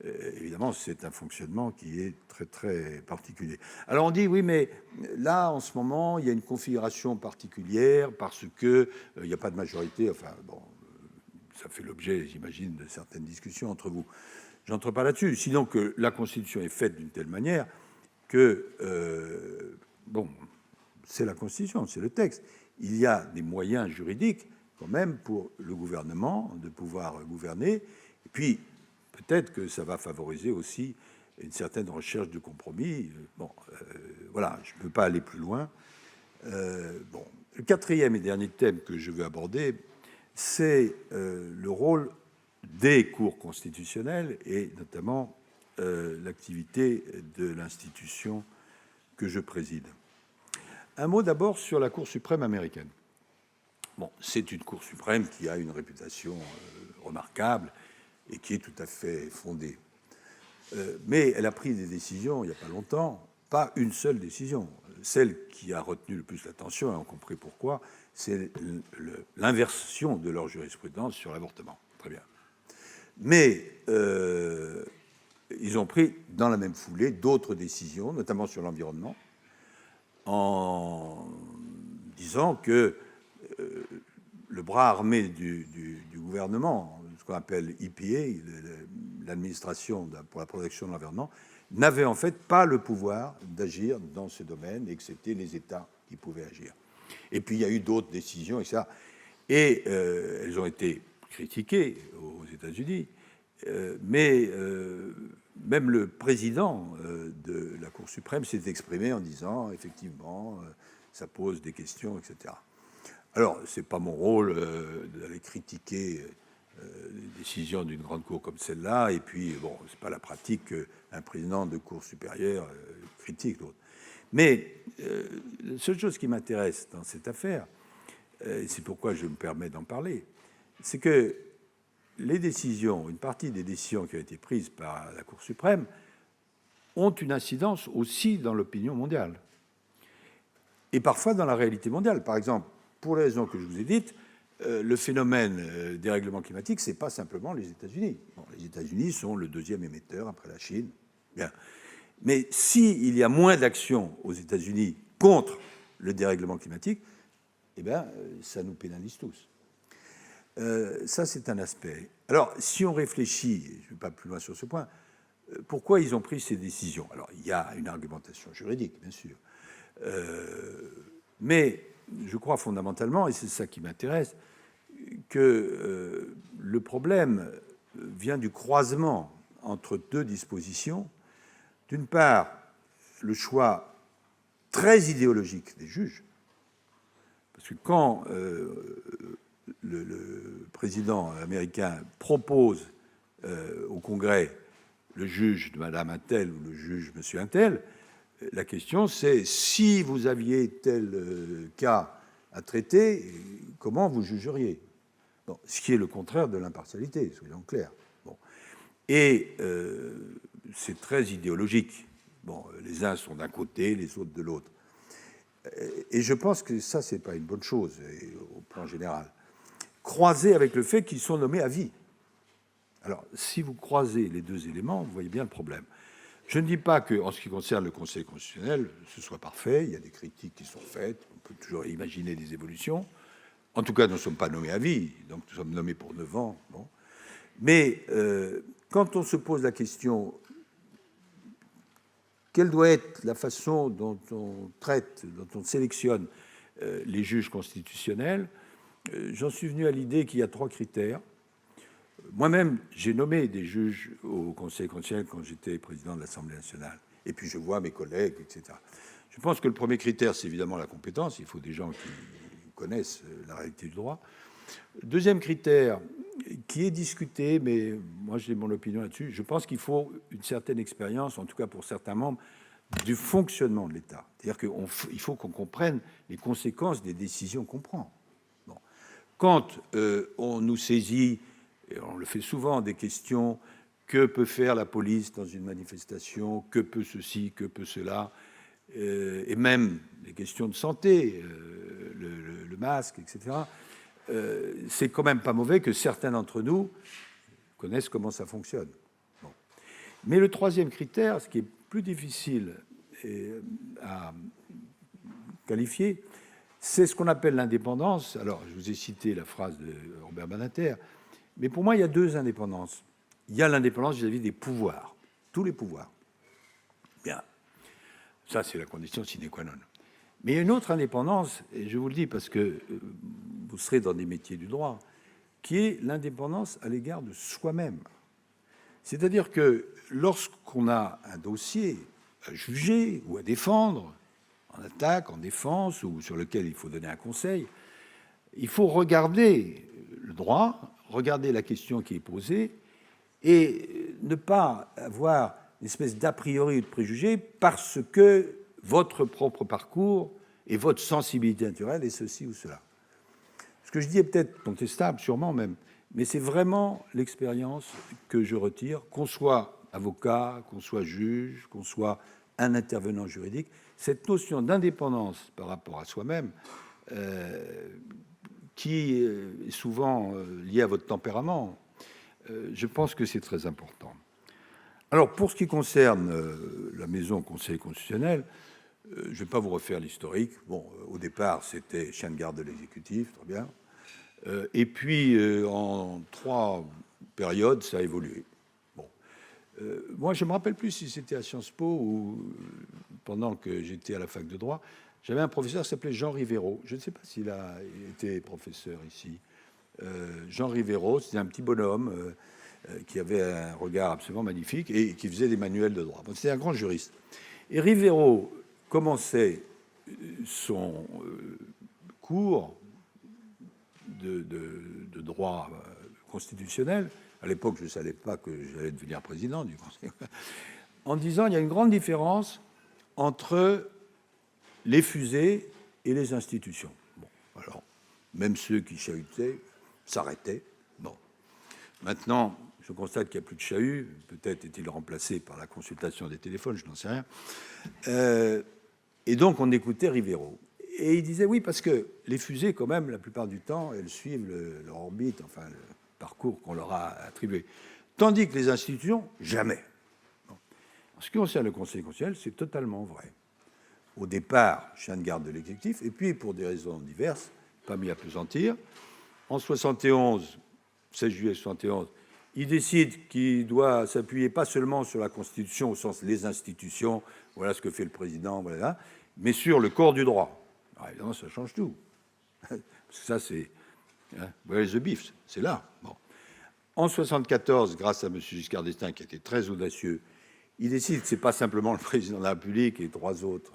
évidemment, c'est un fonctionnement qui est très, très particulier. Alors on dit, oui, mais là, en ce moment, il y a une configuration particulière parce qu'il n'y a pas de majorité, enfin, bon, ça fait l'objet, j'imagine, de certaines discussions entre vous. J'entre pas là-dessus. Sinon que la Constitution est faite d'une telle manière que, bon, c'est la Constitution, c'est le texte. Il y a des moyens juridiques, quand même, pour le gouvernement de pouvoir gouverner. Et puis, peut-être que ça va favoriser aussi une certaine recherche de compromis. Bon, voilà, je ne peux pas aller plus loin. Bon, le quatrième et dernier thème que je veux aborder, c'est le rôle des cours constitutionnelles et notamment l'activité de l'institution que je préside. Un mot d'abord sur la Cour suprême américaine. Bon, c'est une Cour suprême qui a une réputation remarquable et qui est tout à fait fondée. Mais elle a pris des décisions il n'y a pas longtemps, pas une seule décision. Celle qui a retenu le plus l'attention, et on compris pourquoi, c'est l'inversion de leur jurisprudence sur l'avortement. Très bien. Mais ils ont pris dans la même foulée d'autres décisions, notamment sur l'environnement, en disant que le bras armé du gouvernement, ce qu'on appelle EPA, l'administration pour la protection de l'environnement, n'avait en fait pas le pouvoir d'agir dans ce domaine et que c'était les États qui pouvaient agir. Et puis il y a eu d'autres décisions, etc. Et elles ont été critiquées aux États-Unis, mais même le président de la Cour suprême s'est exprimé en disant effectivement ça pose des questions, etc. Alors c'est pas mon rôle d'aller critiquer les décisions d'une grande cour comme celle-là, et puis bon, c'est pas la pratique qu'un président de cour supérieure critique l'autre. Mais la seule chose qui m'intéresse dans cette affaire, et c'est pourquoi je me permets d'en parler, c'est que les décisions, une partie des décisions qui ont été prises par la Cour suprême ont une incidence aussi dans l'opinion mondiale. Et parfois dans la réalité mondiale. Par exemple, pour les raisons que je vous ai dites, le phénomène des règlements climatiques, ce n'est pas simplement les États-Unis. Bon, les États-Unis sont le deuxième émetteur après la Chine. Bien. Mais s'il y a moins d'actions aux États-Unis contre le dérèglement climatique, eh bien, ça nous pénalise tous. Ça, c'est un aspect. Alors, si on réfléchit, je ne vais pas plus loin sur ce point, pourquoi ils ont pris ces décisions? Alors, il y a une argumentation juridique, bien sûr. Mais je crois fondamentalement, et c'est ça qui m'intéresse, que le problème vient du croisement entre deux dispositions. D'une part, le choix très idéologique des juges, parce que quand le président américain propose au Congrès le juge de Madame Untel ou le juge Monsieur Untel, la question c'est si vous aviez tel cas à traiter, comment vous jugeriez? Bon, ce qui est le contraire de l'impartialité, soyons clairs. Bon. Et c'est très idéologique. Bon, les uns sont d'un côté, les autres de l'autre. Et je pense que ça, c'est pas une bonne chose au plan général. Croisé avec le fait qu'ils sont nommés à vie. Alors, si vous croisez les deux éléments, vous voyez bien le problème. Je ne dis pas qu'en ce qui concerne le Conseil constitutionnel, ce soit parfait. Il y a des critiques qui sont faites. On peut toujours imaginer des évolutions. En tout cas, nous ne sommes pas nommés à vie. Donc, nous sommes nommés pour 9 ans. Bon. Mais quand on se pose la question, quelle doit être la façon dont on traite, dont on sélectionne les juges constitutionnels, j'en suis venu à l'idée qu'il y a 3 critères. Moi-même, j'ai nommé des juges au Conseil constitutionnel quand j'étais président de l'Assemblée nationale. Et puis je vois mes collègues, etc. Je pense que le premier critère, c'est évidemment la compétence. Il faut des gens qui connaissent la réalité du droit. Deuxième critère, qui est discuté, mais moi j'ai mon opinion là-dessus, je pense qu'il faut une certaine expérience, en tout cas pour certains membres, du fonctionnement de l'État. C'est-à-dire qu'il faut qu'on comprenne les conséquences des décisions qu'on prend. Bon. Quand on nous saisit, et on le fait souvent, des questions, que peut faire la police dans une manifestation, que peut ceci, que peut cela, et même les questions de santé, le masque, etc., c'est quand même pas mauvais que certains d'entre nous connaissent comment ça fonctionne. Bon. Mais le troisième critère, ce qui est plus difficile à qualifier, c'est ce qu'on appelle l'indépendance. Alors, je vous ai cité la phrase de Robert Badinter, mais pour moi, il y a 2 indépendances. Il y a l'indépendance vis-à-vis des pouvoirs, tous les pouvoirs. Bien, ça, c'est la condition sine qua non. Mais il y a une autre indépendance, et je vous le dis parce que vous serez dans des métiers du droit, qui est l'indépendance à l'égard de soi-même. C'est-à-dire que lorsqu'on a un dossier à juger ou à défendre, en attaque, en défense, ou sur lequel il faut donner un conseil, il faut regarder le droit, regarder la question qui est posée, et ne pas avoir une espèce d'a priori ou de préjugé parce que votre propre parcours et votre sensibilité naturelle est ceci ou cela. Ce que je dis est peut-être contestable, sûrement même, mais c'est vraiment l'expérience que je retire, qu'on soit avocat, qu'on soit juge, qu'on soit un intervenant juridique, cette notion d'indépendance par rapport à soi-même, qui est souvent liée à votre tempérament, je pense que c'est très important. Alors, pour ce qui concerne la maison Conseil constitutionnel, je ne vais pas vous refaire l'historique. Bon, au départ, c'était chien de garde de l'exécutif, très bien. Et puis, en 3 périodes, ça a évolué. Bon. Moi, je ne me rappelle plus si c'était à Sciences Po ou pendant que j'étais à la fac de droit. J'avais un professeur qui s'appelait Jean Rivero. Je ne sais pas s'il a été professeur ici. Jean Rivero, c'était un petit bonhomme qui avait un regard absolument magnifique et qui faisait des manuels de droit. Bon, c'était un grand juriste. Et Rivero commençait son cours de droit constitutionnel. À l'époque, je ne savais pas que j'allais devenir président du Conseil. En disant, il y a une grande différence entre les fusées et les institutions. Bon, alors, même ceux qui chahutaient s'arrêtaient. Bon. Maintenant, je constate qu'il n'y a plus de chahut. Peut-être est-il remplacé par la consultation des téléphones, je n'en sais rien. Et donc, on écoutait Rivero. Et il disait, oui, parce que les fusées, quand même, la plupart du temps, elles suivent leur orbite, enfin, le parcours qu'on leur a attribué. Tandis que les institutions, jamais. Bon. En ce qui concerne le Conseil constitutionnel, c'est totalement vrai. Au départ, chien de garde de l'exécutif, et puis, pour des raisons diverses, pas mis à pesantir, en 71, 16 juillet 71, il décide qu'il doit s'appuyer pas seulement sur la Constitution, au sens les institutions, voilà ce que fait le président, voilà, mais sur le corps du droit. Alors, évidemment, ça change tout. Parce que ça, c'est... Hein, where is the beef? C'est là. Bon. En 74, grâce à M. Giscard d'Estaing, qui était très audacieux, il décide que ce n'est pas simplement le président de la République et 3 autres,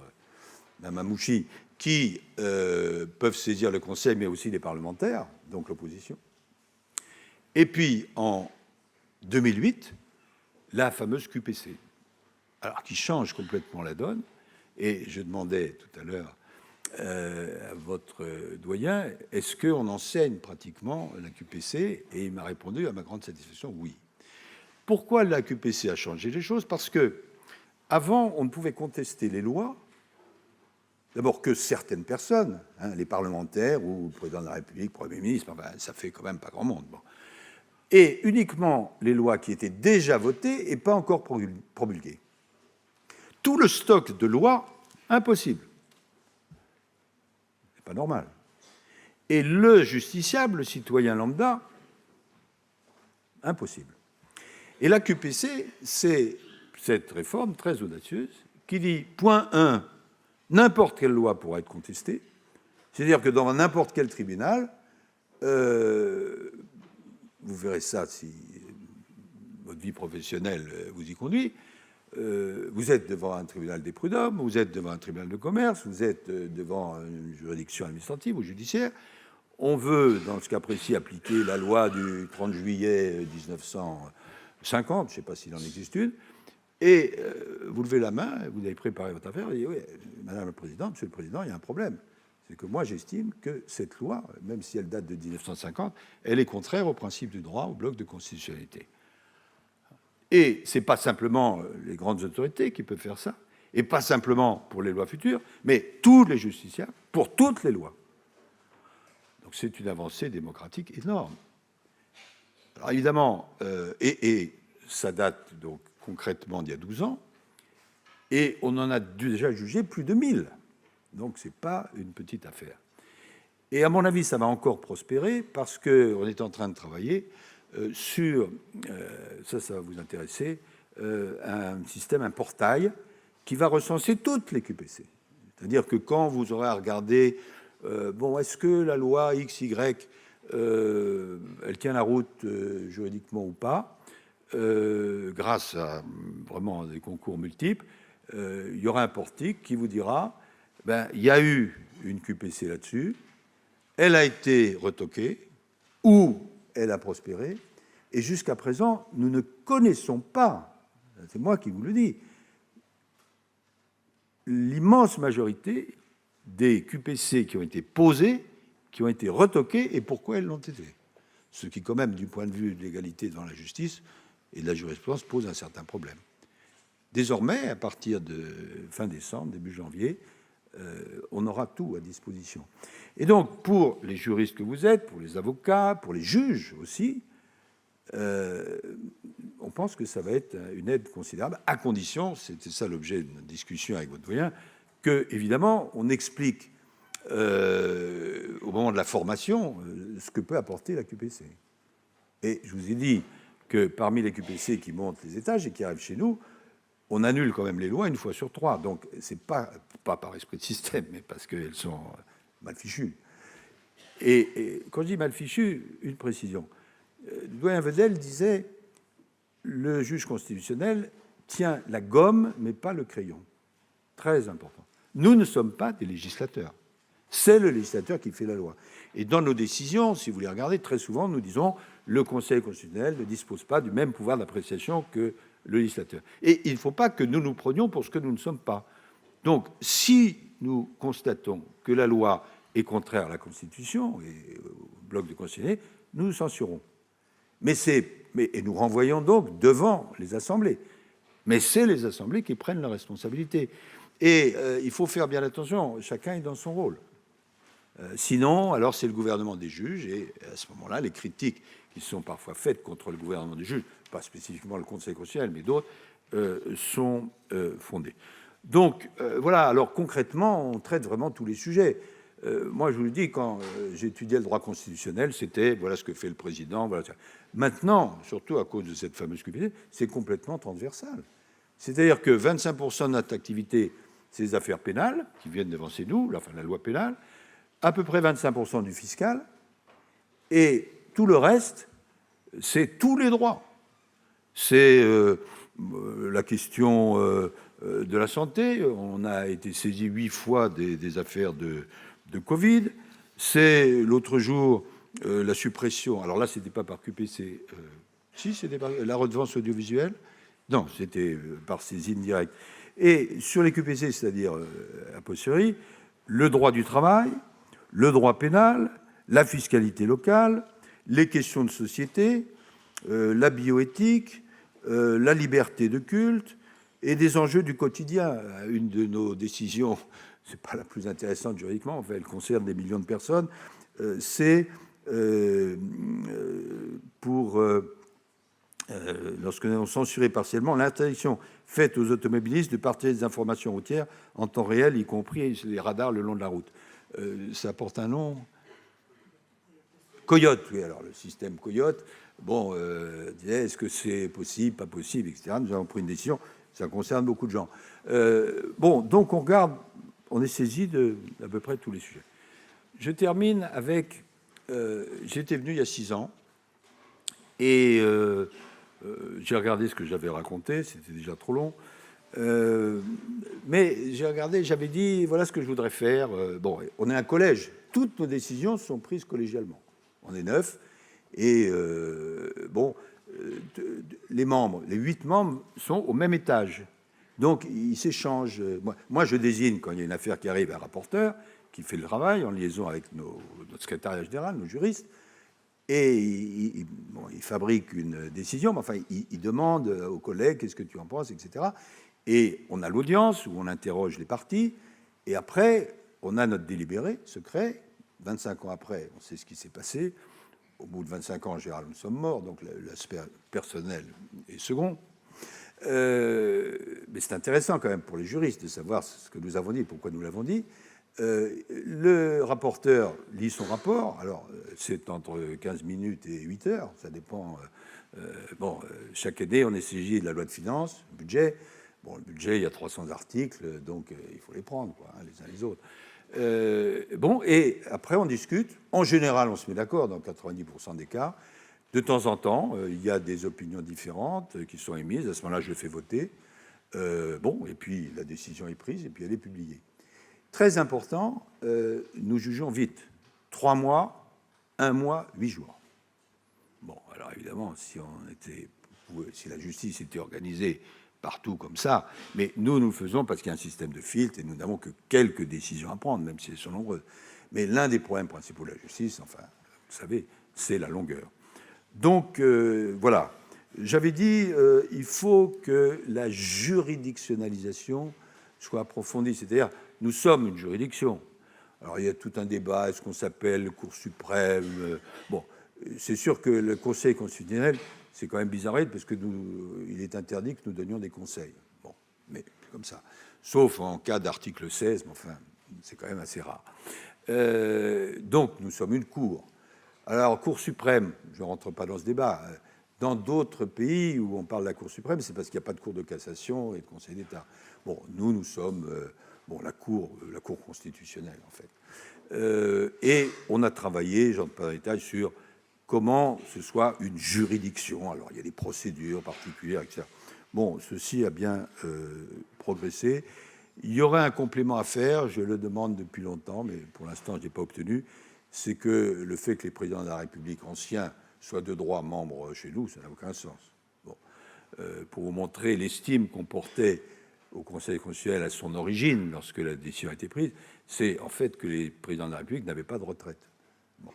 Mamamouchi, qui peuvent saisir le Conseil, mais aussi les parlementaires, donc l'opposition. Et puis, en 2008, la fameuse QPC, alors qui change complètement la donne. Et je demandais tout à l'heure à votre doyen, est-ce qu'on enseigne pratiquement la QPC? Et il m'a répondu, à ma grande satisfaction, oui. Pourquoi la QPC a changé les choses? Parce que avant, on ne pouvait contester les lois, d'abord que certaines personnes, hein, les parlementaires ou le président de la République, le Premier ministre, enfin, ça fait quand même pas grand monde. Bon. Et uniquement les lois qui étaient déjà votées et pas encore promulguées. Tout le stock de lois, impossible. C'est pas normal. Et le justiciable, le citoyen lambda, impossible. Et la QPC, c'est cette réforme très audacieuse qui dit, point 1, n'importe quelle loi pourra être contestée, c'est-à-dire que dans n'importe quel tribunal, vous verrez ça si votre vie professionnelle vous y conduit, vous êtes devant un tribunal des prud'hommes, vous êtes devant un tribunal de commerce, vous êtes devant une juridiction administrative ou judiciaire. On veut, dans ce cas précis, appliquer la loi du 30 juillet 1950, je ne sais pas s'il en existe une, et vous levez la main, vous avez préparé votre affaire, et vous dites, oui, Madame la Présidente, Monsieur le Président, il y a un problème. C'est que moi, j'estime que cette loi, même si elle date de 1950, elle est contraire au principe du droit, au bloc de constitutionnalité. Et ce n'est pas simplement les grandes autorités qui peuvent faire ça, et pas simplement pour les lois futures, mais tous les justiciables, pour toutes les lois. Donc c'est une avancée démocratique énorme. Alors évidemment, et ça date donc concrètement d'il y a 12 ans, et on en a déjà jugé plus de 1000. Donc, ce n'est pas une petite affaire. Et à mon avis, ça va encore prospérer parce qu'on est en train de travailler sur, ça va vous intéresser, un système, un portail qui va recenser toutes les QPC. C'est-à-dire que quand vous aurez à regarder, bon, est-ce que la loi X, Y, elle tient la route juridiquement ou pas, grâce à vraiment des concours multiples, il y aura un portique qui vous dira ben, il y a eu une QPC là-dessus, elle a été retoquée, ou elle a prospéré, et jusqu'à présent, nous ne connaissons pas, c'est moi qui vous le dis, l'immense majorité des QPC qui ont été posées, qui ont été retoquées, et pourquoi elles l'ont été. Ce qui, quand même, du point de vue de l'égalité devant la justice et de la jurisprudence, pose un certain problème. Désormais, à partir de fin décembre, début janvier, on aura tout à disposition. Et donc, pour les juristes que vous êtes, pour les avocats, pour les juges aussi, on pense que ça va être une aide considérable, à condition, c'était ça l'objet de notre discussion avec votre doyen, que, évidemment, on explique au moment de la formation ce que peut apporter la QPC. Et je vous ai dit que parmi les QPC qui montent les étages et qui arrivent chez nous, on annule quand même les lois une fois sur 3. Donc, c'est pas par esprit de système, mais parce qu'elles sont mal fichues. Et quand je dis mal fichues, une précision. Le doyen Vedel disait le juge constitutionnel tient la gomme, mais pas le crayon. Très important. Nous ne sommes pas des législateurs. C'est le législateur qui fait la loi. Et dans nos décisions, si vous les regardez, très souvent, nous disons le Conseil constitutionnel ne dispose pas du même pouvoir d'appréciation que le législateur. Et il ne faut pas que nous nous prenions pour ce que nous ne sommes pas. Donc, si nous constatons que la loi est contraire à la Constitution et au bloc de constitutionnel, nous nous censurons. Et nous renvoyons donc devant les assemblées. Mais c'est les assemblées qui prennent la responsabilité. Et il faut faire bien attention, chacun est dans son rôle. Sinon, alors c'est le gouvernement des juges, et à ce moment-là, les critiques qui sont parfois faites contre le gouvernement des juges, pas spécifiquement le Conseil constitutionnel, mais d'autres, sont fondées. Donc, voilà, alors concrètement, on traite vraiment tous les sujets. Moi, je vous le dis, quand j'étudiais le droit constitutionnel, c'était voilà ce que fait le président. Voilà. Maintenant, surtout à cause de cette fameuse QPC, c'est complètement transversal. C'est-à-dire que 25% de notre activité, c'est les affaires pénales qui viennent devancer nous, enfin la loi pénale, à peu près 25% du fiscal, et tout le reste, c'est tous les droits. C'est la question de la santé. On a été saisi 8 fois des affaires de Covid. C'est l'autre jour la suppression. Alors là, c'était pas par QPC. Si, c'était par la redevance audiovisuelle. Non, c'était par saisine directe. Et sur les QPC, c'est-à-dire a posteriori, le droit du travail, le droit pénal, la fiscalité locale, les questions de société, la bioéthique, la liberté de culte et des enjeux du quotidien. Une de nos décisions, c'est pas la plus intéressante juridiquement, enfin, elle concerne des millions de personnes, c'est lorsque nous avons censuré partiellement l'interdiction faite aux automobilistes de partager des informations routières en temps réel, y compris les radars le long de la route. Ça porte un nom. Coyote, oui, alors le système Coyote, bon, est-ce que c'est possible, pas possible, etc. Nous avons pris une décision, ça concerne beaucoup de gens. Bon, donc on regarde, on est saisi d'à peu près tous les sujets. Je termine avec, j'étais venu il y a 6 ans, et j'ai regardé ce que j'avais raconté, c'était déjà trop long, mais j'ai regardé, j'avais dit, voilà ce que je voudrais faire. Bon, on est un collège, toutes nos décisions sont prises collégialement. On est 9, et les membres, les 8 membres sont au même étage. Donc, ils s'échangent. Moi, je désigne, quand il y a une affaire qui arrive, un rapporteur qui fait le travail en liaison avec notre secrétariat général, nos juristes, et il fabrique une décision, mais enfin, il demande aux collègues qu'est-ce que tu en penses, etc. Et on a l'audience où on interroge les parties, et après, on a notre délibéré secret. 25 ans après, on sait ce qui s'est passé. Au bout de 25 ans, en général, nous sommes morts, donc l'aspect personnel est second. Mais c'est intéressant quand même pour les juristes de savoir ce que nous avons dit, pourquoi nous l'avons dit. Le rapporteur lit son rapport, alors c'est entre 15 minutes et 8 heures, ça dépend. Chaque année, on est saisi de la loi de finances, le budget. Bon, le budget, il y a 300 articles, donc il faut les prendre, quoi, hein, les uns les autres. Et après, on discute. En général, on se met d'accord dans 90% des cas. De temps en temps, il y a des opinions différentes qui sont émises. À ce moment-là, je le fais voter. Et puis la décision est prise et puis elle est publiée. Très important, nous jugeons vite. 3 mois, 1 mois, 8 jours. Bon, alors évidemment, si la justice était organisée partout comme ça, mais nous le faisons parce qu'il y a un système de filtres et nous n'avons que quelques décisions à prendre, même si elles sont nombreuses. Mais l'un des problèmes principaux de la justice, enfin, vous savez, c'est la longueur. Donc, voilà. J'avais dit, il faut que la juridictionnalisation soit approfondie. C'est-à-dire, nous sommes une juridiction. Alors, il y a tout un débat, est-ce qu'on s'appelle Cour suprême? Bon, c'est sûr que le Conseil constitutionnel, c'est quand même bizarre, parce que il est interdit que nous donnions des conseils. Bon, mais comme ça. Sauf en cas d'article 16, mais enfin, c'est quand même assez rare. Donc, nous sommes une cour. Alors, Cour suprême, je ne rentre pas dans ce débat. Dans d'autres pays où on parle de la Cour suprême, c'est parce qu'il n'y a pas de Cour de cassation et de Conseil d'État. Bon, nous sommes la cour constitutionnelle, en fait. Et on a travaillé, j'en parle détail, sur comment ce soit une juridiction. Alors, il y a des procédures particulières, etc. Bon, ceci a bien progressé. Il y aurait un complément à faire, je le demande depuis longtemps, mais pour l'instant, je n'ai pas obtenu. C'est que le fait que les présidents de la République anciens soient de droit membres chez nous, ça n'a aucun sens. Bon. Pour vous montrer l'estime qu'on portait au Conseil constitutionnel à son origine, lorsque la décision a été prise, c'est en fait que les présidents de la République n'avaient pas de retraite. Bon.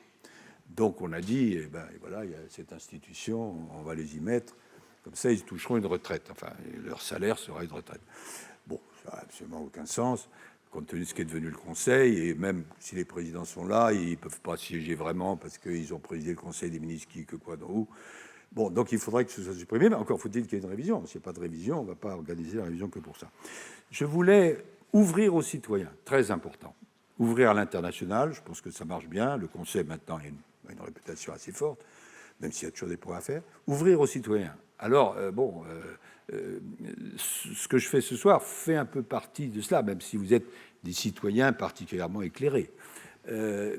Donc on a dit, eh ben, voilà, il y a cette institution, on va les y mettre, comme ça ils toucheront une retraite, enfin leur salaire sera une retraite. Bon, ça n'a absolument aucun sens, compte tenu de ce qu'est devenu le Conseil, et même si les présidents sont là, ils ne peuvent pas siéger vraiment parce qu'ils ont présidé le Conseil des ministres qui, que quoi, dans où. Bon, donc il faudrait que ce soit supprimé, mais encore faut-il qu'il y ait une révision. S'il n'y a pas de révision, on ne va pas organiser la révision que pour ça. Je voulais ouvrir aux citoyens, très important. Ouvrir à l'international, je pense que ça marche bien. Le Conseil, maintenant, a une réputation assez forte, même s'il y a toujours des points à faire. Ouvrir aux citoyens. Alors, ce que je fais ce soir fait un peu partie de cela, même si vous êtes des citoyens particulièrement éclairés.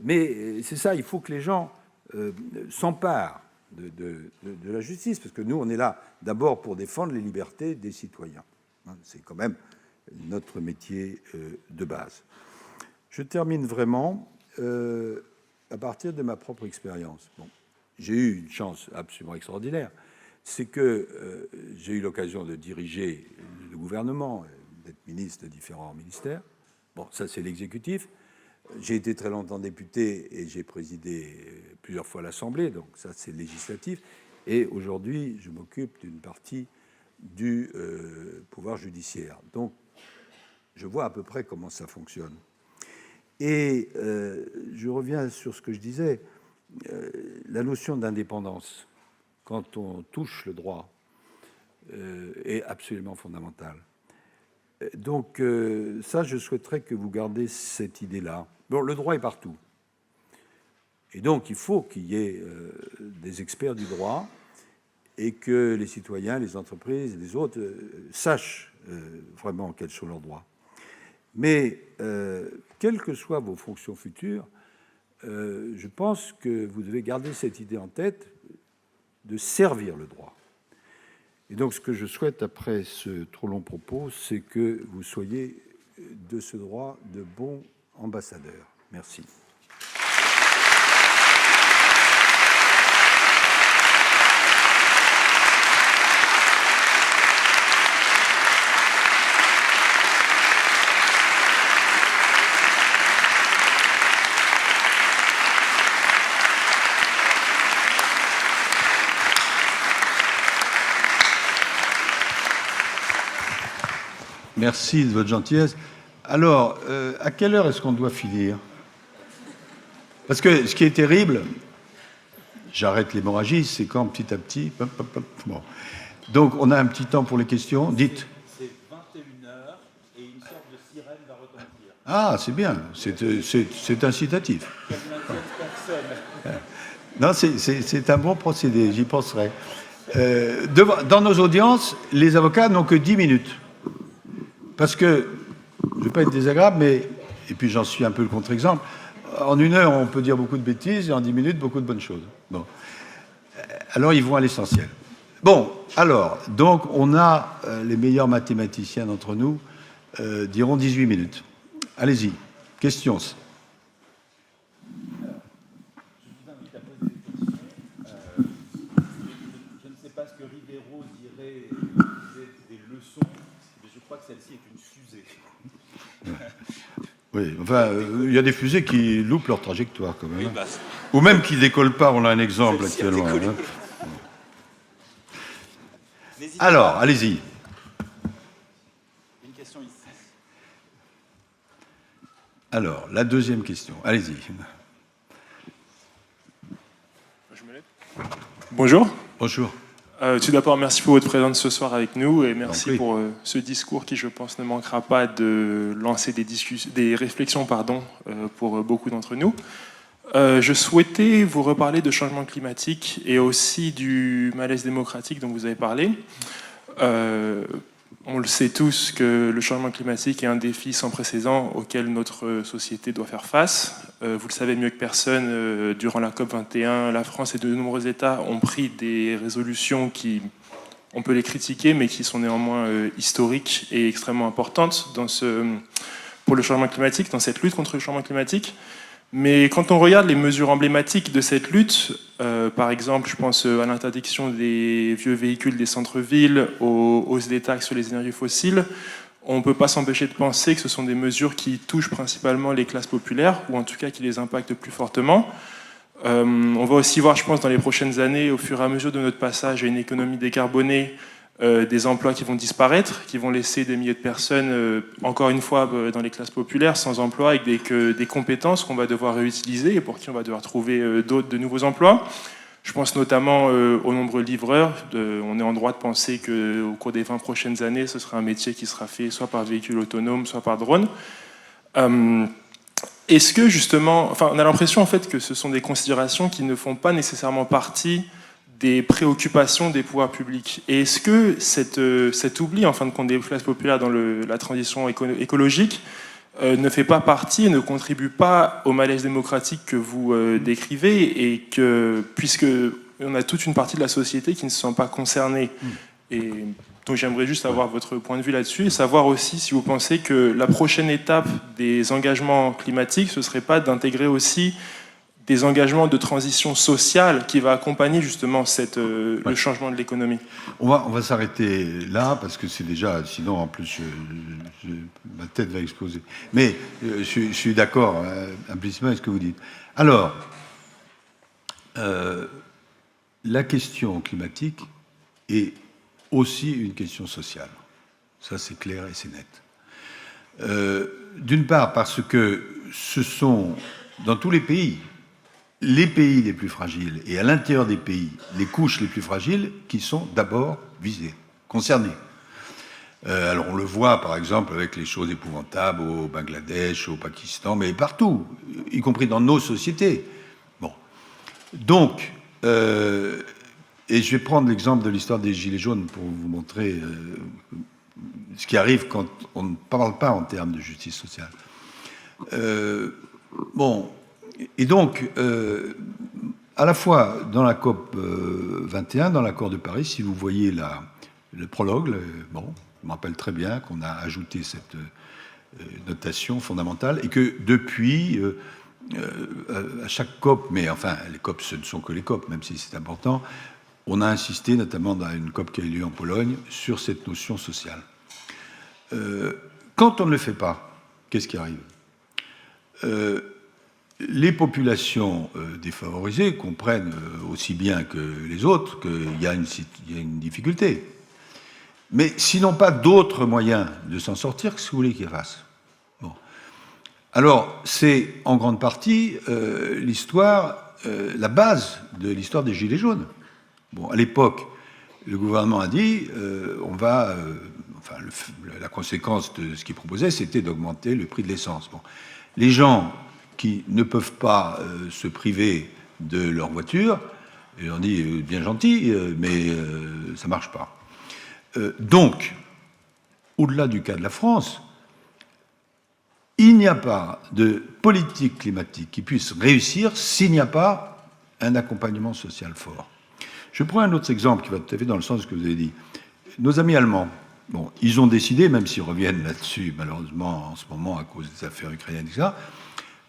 Mais c'est ça, il faut que les gens s'emparent de la justice, parce que nous, on est là d'abord pour défendre les libertés des citoyens. C'est quand même notre métier de base. Je termine vraiment à partir de ma propre expérience. Bon, j'ai eu une chance absolument extraordinaire, c'est que j'ai eu l'occasion de diriger le gouvernement, d'être ministre de différents ministères. Bon, ça c'est l'exécutif. J'ai été très longtemps député et j'ai présidé plusieurs fois l'Assemblée, donc ça c'est le législatif. Et aujourd'hui, je m'occupe d'une partie du pouvoir judiciaire. Donc, je vois à peu près comment ça fonctionne. Et je reviens sur ce que je disais, la notion d'indépendance, quand on touche le droit, est absolument fondamentale. Donc, ça, je souhaiterais que vous gardiez cette idée-là. Bon, le droit est partout. Et donc, il faut qu'il y ait des experts du droit et que les citoyens, les entreprises, les autres sachent vraiment quels sont leurs droits. Mais, quelles que soient vos fonctions futures, je pense que vous devez garder cette idée en tête de servir le droit. Et donc, ce que je souhaite, après ce trop long propos, c'est que vous soyez de ce droit de bons ambassadeurs. Merci. Merci de votre gentillesse. Alors, à quelle heure est-ce qu'on doit finir? Parce que ce qui est terrible, j'arrête l'hémorragie, c'est quand petit à petit... Hop, hop, hop, bon. Donc, on a un petit temps pour les questions. Dites. C'est 21h et une sorte de sirène va retentir. Ah, c'est bien, c'est incitatif. Non, c'est un bon procédé, j'y penserai. Dans nos audiences, les avocats n'ont que 10 minutes. Parce que, je ne veux pas être désagréable, mais, et puis j'en suis un peu le contre-exemple, en 1 heure, on peut dire beaucoup de bêtises, et en 10 minutes, beaucoup de bonnes choses. Bon. Alors, ils vont à l'essentiel. Bon, alors, donc, on a les meilleurs mathématiciens d'entre nous, diront 18 minutes. Allez-y, questions. Je vous invite à poser des questions. Je ne sais pas ce que Rivero dirait des leçons, mais je crois que celle-ci est une fusée. Oui, enfin, il y a des fusées qui loupent leur trajectoire quand même. Oui, Ou même qui ne décollent pas, on a un exemple actuellement. Alors, allez-y. Une question ici. Alors, la deuxième question, allez-y. Bonjour. Bonjour. Tout d'abord, merci pour votre présence ce soir avec nous et merci pour ce discours qui, je pense, ne manquera pas de lancer des réflexions pour beaucoup d'entre nous. Je souhaitais vous reparler de changement climatique et aussi du malaise démocratique dont vous avez parlé. On le sait tous que le changement climatique est un défi sans précédent auquel notre société doit faire face. Vous le savez mieux que personne, durant la COP21, la France et de nombreux États ont pris des résolutions qui, on peut les critiquer, mais qui sont néanmoins historiques et extrêmement importantes pour le changement climatique, dans cette lutte contre le changement climatique. Mais quand on regarde les mesures emblématiques de cette lutte, par exemple, je pense à l'interdiction des vieux véhicules des centres-villes, aux hausses des taxes sur les énergies fossiles, on ne peut pas s'empêcher de penser que ce sont des mesures qui touchent principalement les classes populaires, ou en tout cas qui les impactent plus fortement. On va aussi voir, je pense, dans les prochaines années, au fur et à mesure de notre passage à une économie décarbonée, des emplois qui vont disparaître, qui vont laisser des milliers de personnes, encore une fois, dans les classes populaires, sans emploi, avec des compétences qu'on va devoir réutiliser et pour qui on va devoir trouver de nouveaux emplois. Je pense notamment aux nombreux livreurs. On est en droit de penser qu'au cours des 20 prochaines années, ce sera un métier qui sera fait soit par véhicule autonome, soit par drone. Est-ce que justement, on a l'impression en fait que ce sont des considérations qui ne font pas nécessairement partie des préoccupations des pouvoirs publics. Et est-ce que cet oubli, en fin de compte, des classes populaires dans la transition écologique ne fait pas partie et ne contribue pas au malaise démocratique que vous décrivez, et que, puisque on a toute une partie de la société qui ne se sent pas concernée. Et donc j'aimerais juste avoir votre point de vue là-dessus et savoir aussi si vous pensez que la prochaine étape des engagements climatiques, ce ne serait pas d'intégrer aussi des engagements de transition sociale qui va accompagner justement le changement de l'économie. On va s'arrêter là, parce que c'est déjà, sinon en plus, ma tête va exploser. Mais je suis d'accord implicitement avec ce que vous dites. Alors, la question climatique est aussi une question sociale. Ça, c'est clair et c'est net. D'une part, parce que ce sont, dans tous les pays les plus fragiles, et à l'intérieur des pays, les couches les plus fragiles, qui sont d'abord visées, concernées. Alors on le voit par exemple avec les choses épouvantables au Bangladesh, au Pakistan, mais partout, y compris dans nos sociétés. Bon. Donc, et je vais prendre l'exemple de l'histoire des Gilets jaunes pour vous montrer ce qui arrive quand on ne parle pas en termes de justice sociale. Bon. Et donc, à la fois dans la COP 21, dans l'accord de Paris, si vous voyez le prologue, bon, je me rappelle très bien qu'on a ajouté cette notation fondamentale et que depuis, à chaque COP, mais enfin, les COP, ce ne sont que les COP, même si c'est important, on a insisté, notamment dans une COP qui a eu lieu en Pologne, sur cette notion sociale. Quand on ne le fait pas, qu'est-ce qui arrive ? Les populations défavorisées comprennent aussi bien que les autres qu'il y a une difficulté. Mais s'ils n'ont pas d'autres moyens de s'en sortir, qu'est-ce que vous voulez qu'ils fassent ? Bon. Alors, c'est en grande partie l'histoire, la base de l'histoire des Gilets jaunes. Bon, à l'époque, le gouvernement a dit la conséquence de ce qu'il proposait, c'était d'augmenter le prix de l'essence. Bon. Les gens qui ne peuvent pas se priver de leur voiture, et on dit bien gentil, mais ça ne marche pas. Donc, au-delà du cas de la France, il n'y a pas de politique climatique qui puisse réussir s'il n'y a pas un accompagnement social fort. Je prends un autre exemple qui va tout à fait dans le sens de ce que vous avez dit. Nos amis allemands, bon, ils ont décidé, même s'ils reviennent là-dessus, malheureusement, en ce moment, à cause des affaires ukrainiennes, etc.,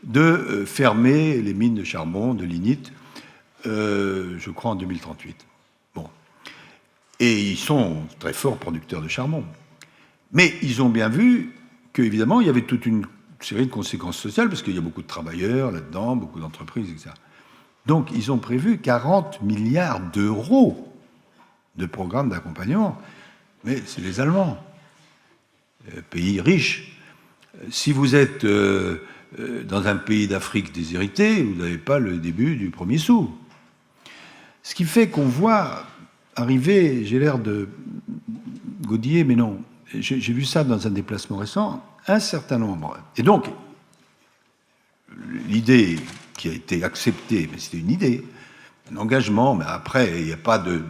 de fermer les mines de charbon, de lignite, je crois en 2038. Bon. Et ils sont très forts producteurs de charbon. Mais ils ont bien vu qu'évidemment, il y avait toute une série de conséquences sociales, parce qu'il y a beaucoup de travailleurs là-dedans, beaucoup d'entreprises, etc. Donc, ils ont prévu 40 milliards d'euros de programmes d'accompagnement. Mais c'est les Allemands, pays riches. Si vous êtes dans un pays d'Afrique déshérité, vous n'avez pas le début du premier sou. Ce qui fait qu'on voit arriver, j'ai l'air de godiller, mais non, j'ai vu ça dans un déplacement récent, un certain nombre. Et donc, l'idée qui a été acceptée, mais c'était une idée, un engagement, mais après, il n'y a pas de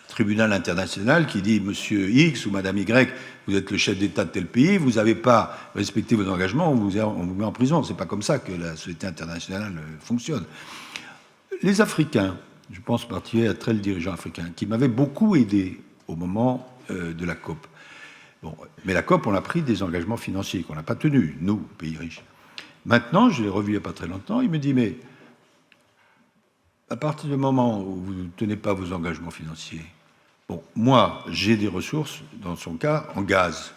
tribunal international qui dit Monsieur X ou Madame Y, vous êtes le chef d'État de tel pays, vous n'avez pas respecté vos engagements, on vous met en prison. C'est pas comme ça que la société internationale fonctionne. Les Africains, je pense en particulier à tel dirigeant africain, qui m'avait beaucoup aidé au moment de la COP. Bon, mais la COP, on a pris des engagements financiers qu'on n'a pas tenus, nous, pays riches. Maintenant, je l'ai revu il n'y a pas très longtemps, il me dit, mais à partir du moment où vous ne tenez pas vos engagements financiers, bon, moi, j'ai des ressources, dans son cas, en gaz.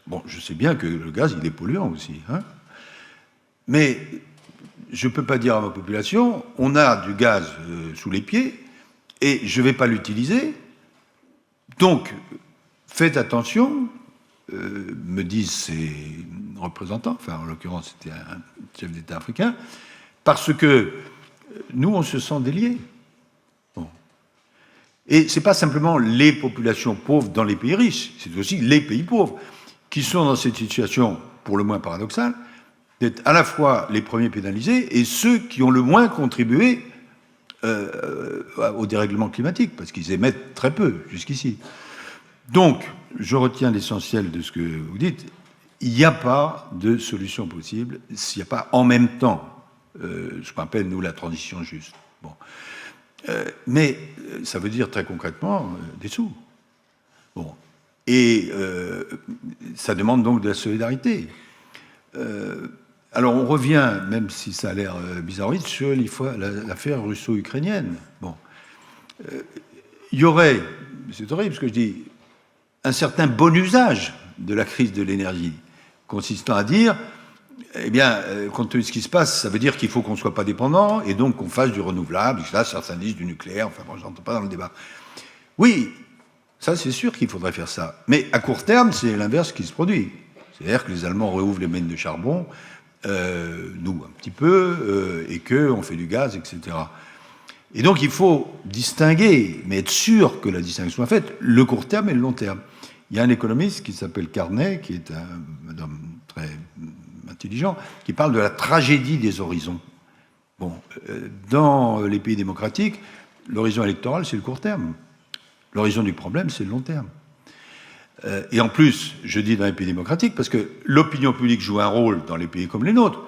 Bon, je sais bien que le gaz, il est polluant aussi, hein, mais je ne peux pas dire à ma population, on a du gaz sous les pieds et je ne vais pas l'utiliser, donc faites attention, me disent ces représentants, enfin en l'occurrence c'était un chef d'État africain, parce que nous on se sent déliés. Bon. Et ce n'est pas simplement les populations pauvres dans les pays riches, c'est aussi les pays pauvres qui sont dans cette situation pour le moins paradoxale, d'être à la fois les premiers pénalisés et ceux qui ont le moins contribué au dérèglement climatique, parce qu'ils émettent très peu jusqu'ici. Donc, je retiens l'essentiel de ce que vous dites. Il n'y a pas de solution possible s'il n'y a pas en même temps, ce qu'on appelle, nous, la transition juste. Bon. Mais ça veut dire très concrètement des sous. Bon. Et ça demande donc de la solidarité. Alors on revient, même si ça a l'air bizarroïde, sur l'affaire russo-ukrainienne. Bon. Il y aurait, c'est horrible ce que je dis, un certain bon usage de la crise de l'énergie, consistant à dire, eh bien, compte tenu de ce qui se passe, ça veut dire qu'il faut qu'on ne soit pas dépendant, et donc qu'on fasse du renouvelable, là, certains disent du nucléaire, enfin bon, je n'entends pas dans le débat. Oui, ça c'est sûr qu'il faudrait faire ça. Mais à court terme, c'est l'inverse qui se produit. C'est-à-dire que les Allemands rouvrent les mines de charbon, nous un petit peu, et qu'on fait du gaz, etc. Et donc il faut distinguer, mais être sûr que la distinction soit faite, le court terme et le long terme. Il y a un économiste qui s'appelle Carnet, qui est un homme très intelligent, qui parle de la tragédie des horizons. Bon, dans les pays démocratiques, l'horizon électoral, c'est le court terme. L'horizon du problème, c'est le long terme. Et en plus, je dis dans les pays démocratiques, parce que l'opinion publique joue un rôle dans les pays comme les nôtres.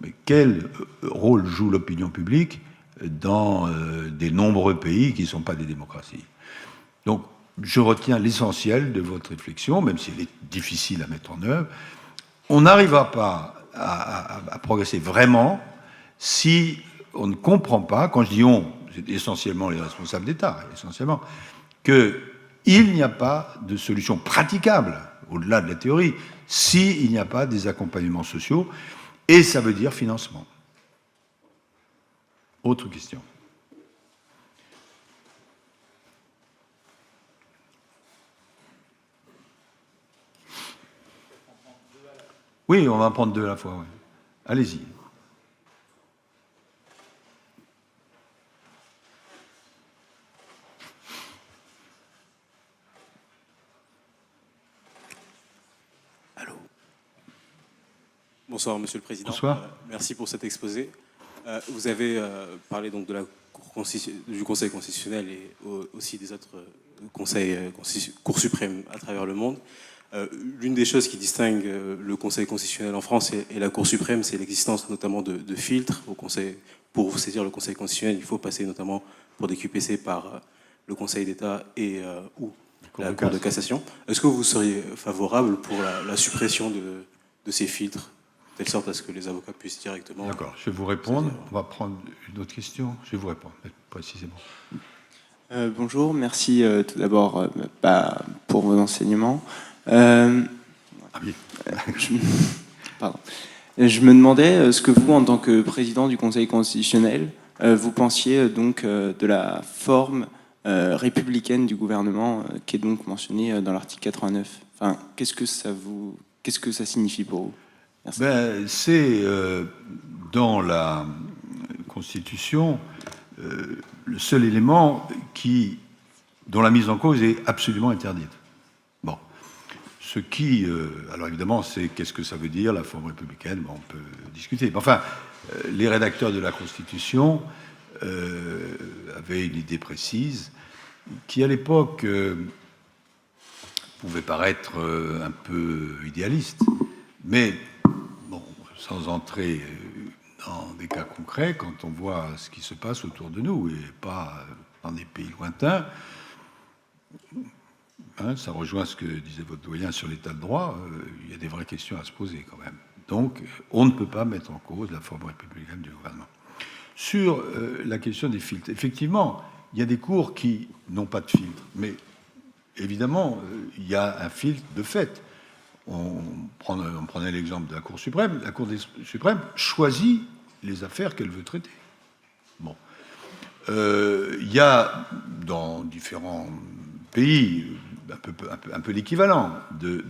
Mais quel rôle joue l'opinion publique dans des nombreux pays qui ne sont pas des démocraties? Donc, je retiens l'essentiel de votre réflexion, même si elle est difficile à mettre en œuvre. On n'arrivera pas à progresser vraiment si on ne comprend pas, quand je dis on, c'est essentiellement les responsables d'État, essentiellement, qu'il n'y a pas de solution praticable, au-delà de la théorie, s'il n'y a pas des accompagnements sociaux, et ça veut dire financement. Autre question. Oui, on va en prendre deux à la fois. Ouais. Allez-y. Allô. Bonsoir, Monsieur le Président. Bonsoir. Merci pour cet exposé. Vous avez parlé donc de du Conseil constitutionnel et aussi des autres cours suprêmes à travers le monde. L'une des choses qui distingue le Conseil constitutionnel en France et la Cour suprême, c'est l'existence notamment de filtres au Conseil. Pour saisir le Conseil constitutionnel, il faut passer notamment pour des QPC par le Conseil d'État et ou la Cour de cassation. Est-ce que vous seriez favorable pour la suppression de ces filtres, de telle sorte à ce que les avocats puissent directement... D'accord, je vais vous répondre. On va prendre une autre question. Je vais vous répondre précisément. Bonjour, merci tout d'abord pour vos enseignements. Je, pardon. Je me demandais ce que vous, en tant que président du Conseil constitutionnel, vous pensiez donc de la forme républicaine du gouvernement qui est donc mentionnée dans l'article 89. Enfin, qu'est-ce que ça signifie pour vous? Merci. C'est dans la Constitution le seul élément dont la mise en cause est absolument interdite. Bon. Ce qui, alors évidemment, c'est qu'est-ce que ça veut dire, la forme républicaine, bon, on peut discuter. Mais enfin, les rédacteurs de la Constitution avaient une idée précise qui, à l'époque, pouvait paraître un peu idéaliste, mais bon, sans entrer dans des cas concrets, quand on voit ce qui se passe autour de nous, et pas dans des pays lointains, ça rejoint ce que disait votre doyen sur l'état de droit, il y a des vraies questions à se poser quand même. Donc, on ne peut pas mettre en cause la forme républicaine du gouvernement. Sur la question des filtres, effectivement, il y a des cours qui n'ont pas de filtre, mais évidemment, il y a un filtre de fait. On prenait l'exemple de la Cour suprême. La Cour suprême choisit les affaires qu'elle veut traiter. Bon. Il y a dans différents pays un peu l'équivalent de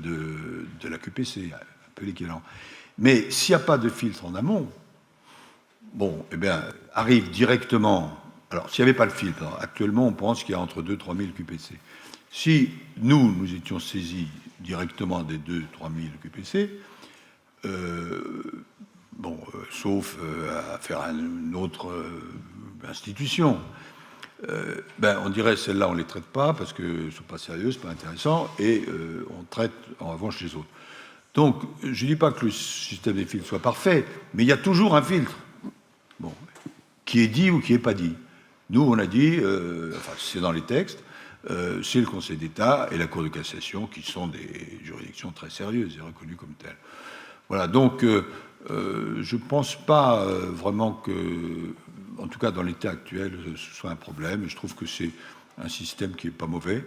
la QPC, un peu l'équivalent. Mais s'il n'y a pas de filtre en amont, bon, eh bien, arrive directement. Alors, s'il n'y avait pas le filtre, actuellement, on pense qu'il y a entre 2 000 et 3 000 QPC. Si nous étions saisis directement des 2 000 à 3 000 QPC, sauf à faire une autre institution, on dirait celles-là, on ne les traite pas parce qu'elles ne sont pas sérieuses, pas intéressantes, et on traite en revanche les autres. Donc, je ne dis pas que le système des filtres soit parfait, mais il y a toujours un filtre, qui est dit ou qui n'est pas dit. Nous, on a dit, c'est dans les textes, c'est le Conseil d'État et la Cour de cassation qui sont des juridictions très sérieuses et reconnues comme telles. Voilà, donc je ne pense pas vraiment que, en tout cas dans l'état actuel, ce soit un problème. Je trouve que c'est un système qui n'est pas mauvais,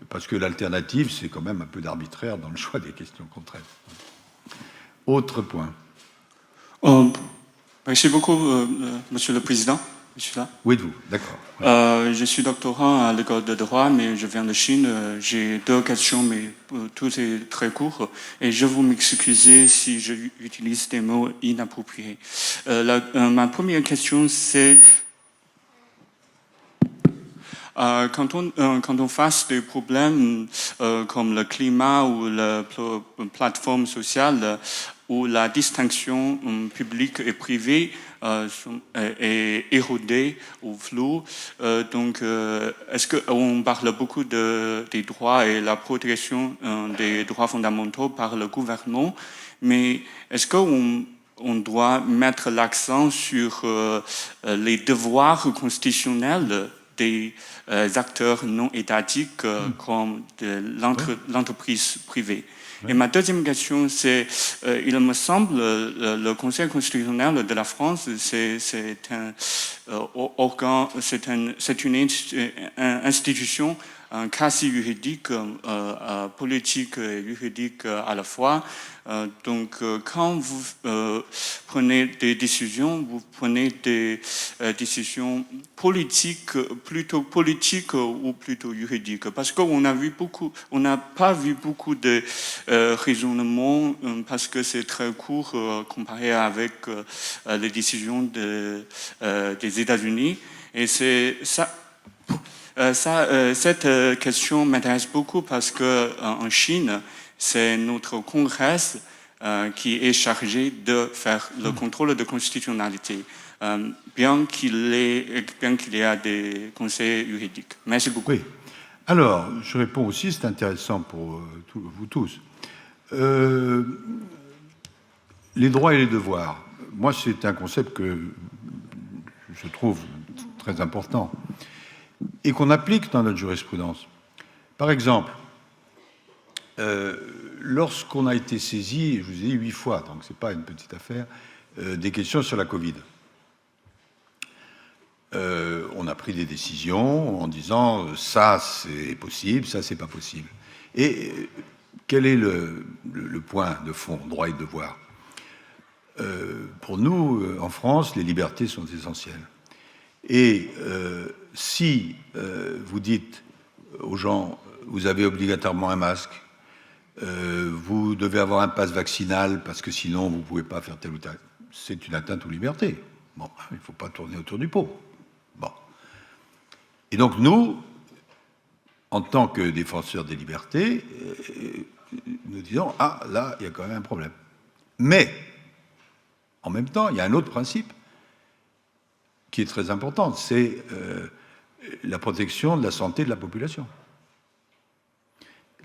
parce que l'alternative, c'est quand même un peu d'arbitraire dans le choix des questions qu'on traite. Autre point. Merci beaucoup, Monsieur le Président. Je suis là. Où êtes-vous? D'accord. Je suis doctorant à l'école de droit, mais je viens de Chine. J'ai 2 questions, mais tout est très court. Et je vous m'excuser si j'utilise des mots inappropriés. Ma première question, c'est quand on face des problèmes comme le climat ou la plateforme sociale, où la distinction publique et privée est érodée ou floue. Donc, est-ce qu'on parle beaucoup des droits et la protection des droits fondamentaux par le gouvernement, mais est-ce qu'on doit mettre l'accent sur les devoirs constitutionnels des acteurs non étatiques comme l'entreprise privée? Et ma deuxième question, c'est, il me semble, le Conseil constitutionnel de la France, c'est une institution quasi juridique, politique et juridique à la fois. Donc, quand vous prenez des décisions, vous prenez des décisions politiques, plutôt politiques ou plutôt juridiques, parce qu'on n'a pas vu beaucoup de raisonnements, parce que c'est très court comparé avec les décisions des États-Unis. Et c'est ça. Cette question m'intéresse beaucoup parce qu'en Chine, c'est notre Congrès qui est chargé de faire le contrôle de constitutionnalité, bien qu'il y ait des conseils juridiques. Merci beaucoup. Oui. Alors, je réponds aussi, c'est intéressant pour vous tous. Les droits et les devoirs. Moi, c'est un concept que je trouve très important et qu'on applique dans notre jurisprudence. Par exemple, lorsqu'on a été saisi, je vous ai dit 8 fois, donc ce n'est pas une petite affaire, des questions sur la Covid. on a pris des décisions en disant ça c'est possible, ça c'est pas possible. Et quel est le point de fond, droit et devoir? Pour nous, en France, les libertés sont essentielles. Et si vous dites aux gens, vous avez obligatoirement un masque, vous devez avoir un pass vaccinal parce que sinon vous ne pouvez pas faire tel ou tel, c'est une atteinte aux libertés. Bon, il ne faut pas tourner autour du pot. Bon. Et donc nous, en tant que défenseurs des libertés, nous disons, ah, là, il y a quand même un problème. Mais, en même temps, il y a un autre principe qui est très important, c'est la protection de la santé de la population.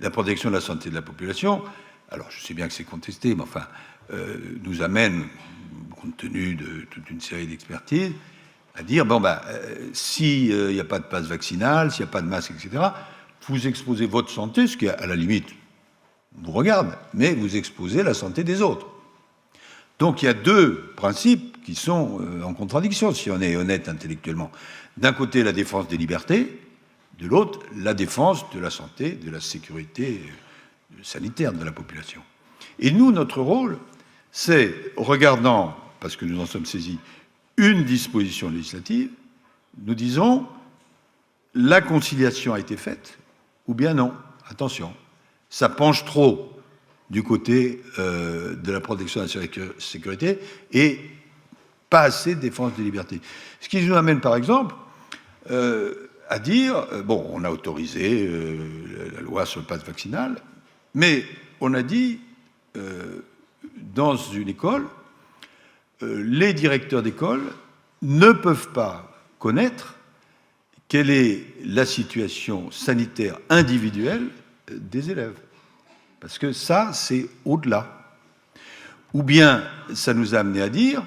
La protection de la santé de la population, alors je sais bien que c'est contesté, mais enfin, nous amène, compte tenu de toute une série d'expertises, à dire, bon, ben, s'il n'y a pas de passe vaccinal, s'il n'y a pas de masque, etc., vous exposez votre santé, ce qui, à la limite, vous regarde, mais vous exposez la santé des autres. Donc il y a deux principes qui sont en contradiction, si on est honnête intellectuellement. D'un côté, la défense des libertés, de l'autre, la défense de la santé, de la sécurité sanitaire de la population. Et nous, notre rôle, c'est, regardant, parce que nous en sommes saisis, une disposition législative, nous disons, la conciliation a été faite, ou bien non. Attention, ça penche trop du côté de la protection de la sécurité et pas assez de défense des libertés. Ce qui nous amène, par exemple, à dire, bon, on a autorisé la loi sur le pass vaccinal, mais on a dit, dans une école, les directeurs d'école ne peuvent pas connaître quelle est la situation sanitaire individuelle des élèves. Parce que ça, c'est au-delà. Ou bien, ça nous a amené à dire,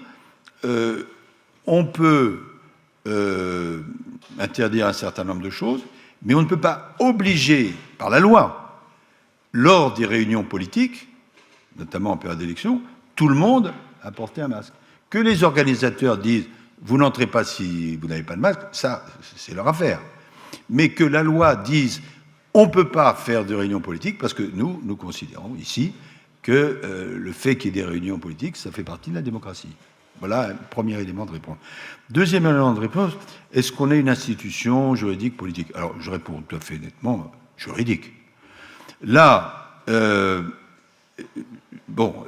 on peut interdire un certain nombre de choses, mais on ne peut pas obliger, par la loi, lors des réunions politiques, notamment en période d'élection, tout le monde à porter un masque. Que les organisateurs disent « vous n'entrez pas si vous n'avez pas de masque », ça, c'est leur affaire. Mais que la loi dise « on ne peut pas faire de réunions politiques », parce que nous considérons ici que le fait qu'il y ait des réunions politiques, ça fait partie de la démocratie. Voilà un premier élément de réponse. Deuxième élément de réponse, est-ce qu'on est une institution juridique, politique? Alors, je réponds tout à fait nettement, juridique. Là, bon,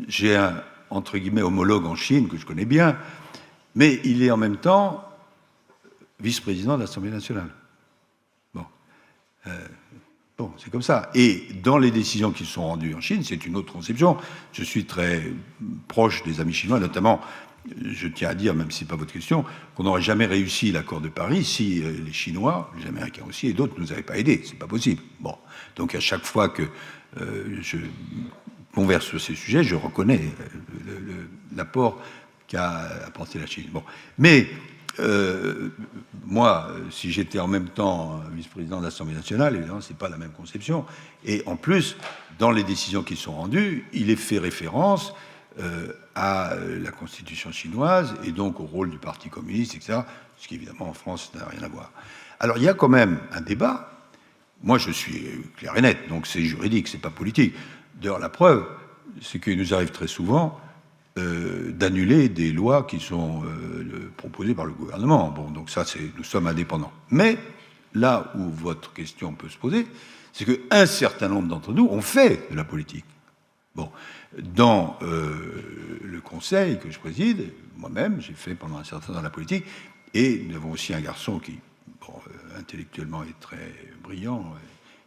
j'ai un, entre guillemets, homologue en Chine, que je connais bien, mais il est en même temps vice-président de l'Assemblée nationale. Bon. Bon, c'est comme ça. Et dans les décisions qui sont rendues en Chine, c'est une autre conception. Je suis très proche des amis chinois, notamment, je tiens à dire, même si ce n'est pas votre question, qu'on n'aurait jamais réussi l'accord de Paris si les Chinois, les Américains aussi, et d'autres ne nous avaient pas aidés. C'est pas possible. Bon. Donc à chaque fois que je converse sur ces sujets, je reconnais l'apport qu'a apporté la Chine. Bon. Mais moi, si j'étais en même temps vice-président de l'Assemblée nationale, évidemment, ce n'est pas la même conception. Et en plus, dans les décisions qui sont rendues, il est fait référence à la Constitution chinoise et donc au rôle du Parti communiste, etc., ce qui, évidemment, en France, n'a rien à voir. Alors, il y a quand même un débat. Moi, je suis clair et net, donc c'est juridique, c'est pas politique. D'ailleurs, la preuve, c'est qu'il nous arrive très souvent d'annuler des lois qui sont proposées par le gouvernement. Bon, donc ça, nous sommes indépendants. Mais là où votre question peut se poser, c'est qu'un certain nombre d'entre nous ont fait de la politique. Bon, dans le conseil que je préside, moi-même, j'ai fait pendant un certain temps de la politique, et nous avons aussi un garçon qui, bon, intellectuellement, est très brillant,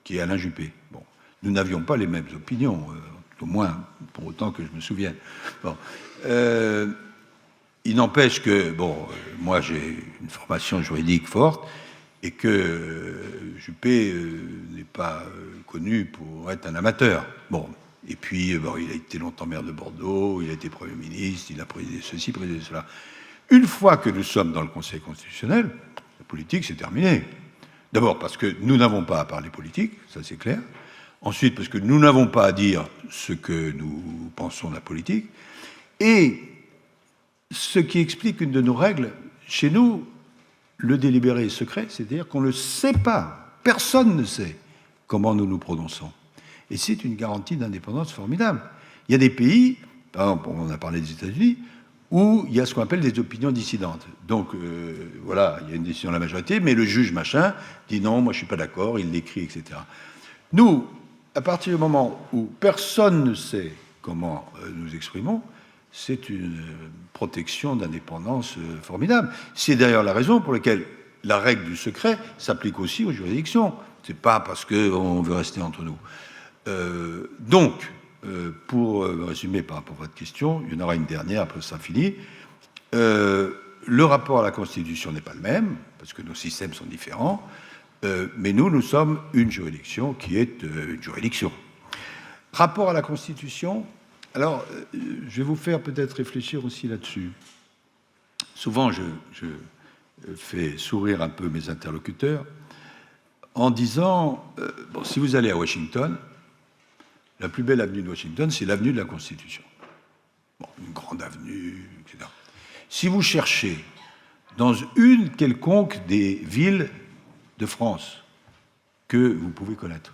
qui est Alain Juppé. Bon, nous n'avions pas les mêmes opinions, au moins pour autant que je me souvienne. Bon, il n'empêche que, bon, moi j'ai une formation juridique forte et que Juppé n'est pas connu pour être un amateur. Bon, et puis bon, il a été longtemps maire de Bordeaux, il a été Premier ministre, il a présidé ceci, présidé cela. Une fois que nous sommes dans le Conseil constitutionnel, la politique c'est terminé. D'abord parce que nous n'avons pas à parler politique, ça c'est clair. Ensuite, parce que nous n'avons pas à dire ce que nous pensons de la politique. Et ce qui explique une de nos règles, chez nous, le délibéré est secret, c'est-à-dire qu'on ne sait pas, personne ne sait comment nous nous prononçons. Et c'est une garantie d'indépendance formidable. Il y a des pays, par exemple, on a parlé des États-Unis, où il y a ce qu'on appelle des opinions dissidentes. Donc, voilà, il y a une décision de la majorité, mais le juge machin dit non, moi je ne suis pas d'accord, il l'écrit, etc. Nous, à partir du moment où personne ne sait comment nous exprimons, c'est une protection d'indépendance formidable. C'est d'ailleurs la raison pour laquelle la règle du secret s'applique aussi aux juridictions. Ce n'est pas parce qu'on veut rester entre nous. Donc, pour résumer par rapport à votre question, il y en aura une dernière, après ça finit. Le rapport à la Constitution n'est pas le même, parce que nos systèmes sont différents, mais nous sommes une juridiction qui est une juridiction. Rapport à la Constitution, alors, je vais vous faire peut-être réfléchir aussi là-dessus. Souvent, je fais sourire un peu mes interlocuteurs en disant, bon, si vous allez à Washington, la plus belle avenue de Washington, c'est l'avenue de la Constitution. Bon, une grande avenue, etc. Si vous cherchez dans une quelconque des villes de France que vous pouvez connaître,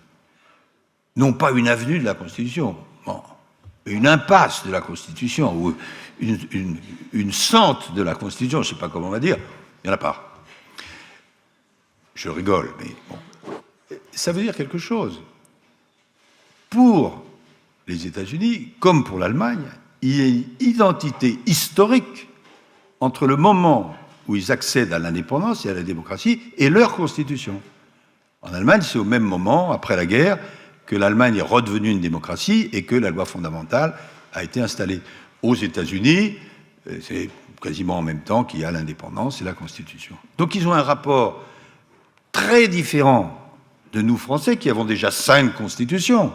non pas une avenue de la Constitution, bon, une impasse de la Constitution, ou une sente de la Constitution, je ne sais pas comment on va dire, il n'y en a pas. Je rigole, mais bon. Ça veut dire quelque chose. Pour les États-Unis, comme pour l'Allemagne, il y a une identité historique entre le moment où ils accèdent à l'indépendance et à la démocratie et leur constitution. En Allemagne, c'est au même moment, après la guerre, que l'Allemagne est redevenue une démocratie et que la loi fondamentale a été installée. Aux États-Unis, c'est quasiment en même temps qu'il y a l'indépendance et la Constitution. Donc ils ont un rapport très différent de nous Français qui avons déjà 5 constitutions,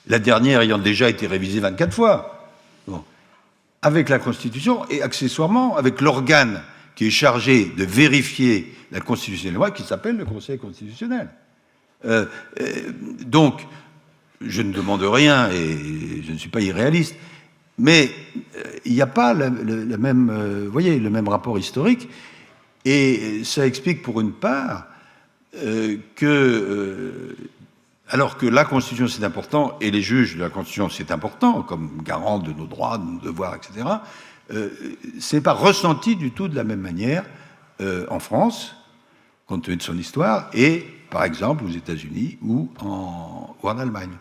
la dernière ayant déjà été révisée 24 fois. Bon. Avec la Constitution et accessoirement avec l'organe qui est chargé de vérifier la Constitution des lois, qui s'appelle le Conseil constitutionnel. Donc, je ne demande rien et je ne suis pas irréaliste, mais il n'y a pas le même, voyez, le même rapport historique, et ça explique pour une part alors que la Constitution c'est important et les juges de la Constitution c'est important comme garant de nos droits, de nos devoirs, etc. C'est pas ressenti du tout de la même manière en France, compte tenu de son histoire, et par exemple aux États-Unis ou en Allemagne.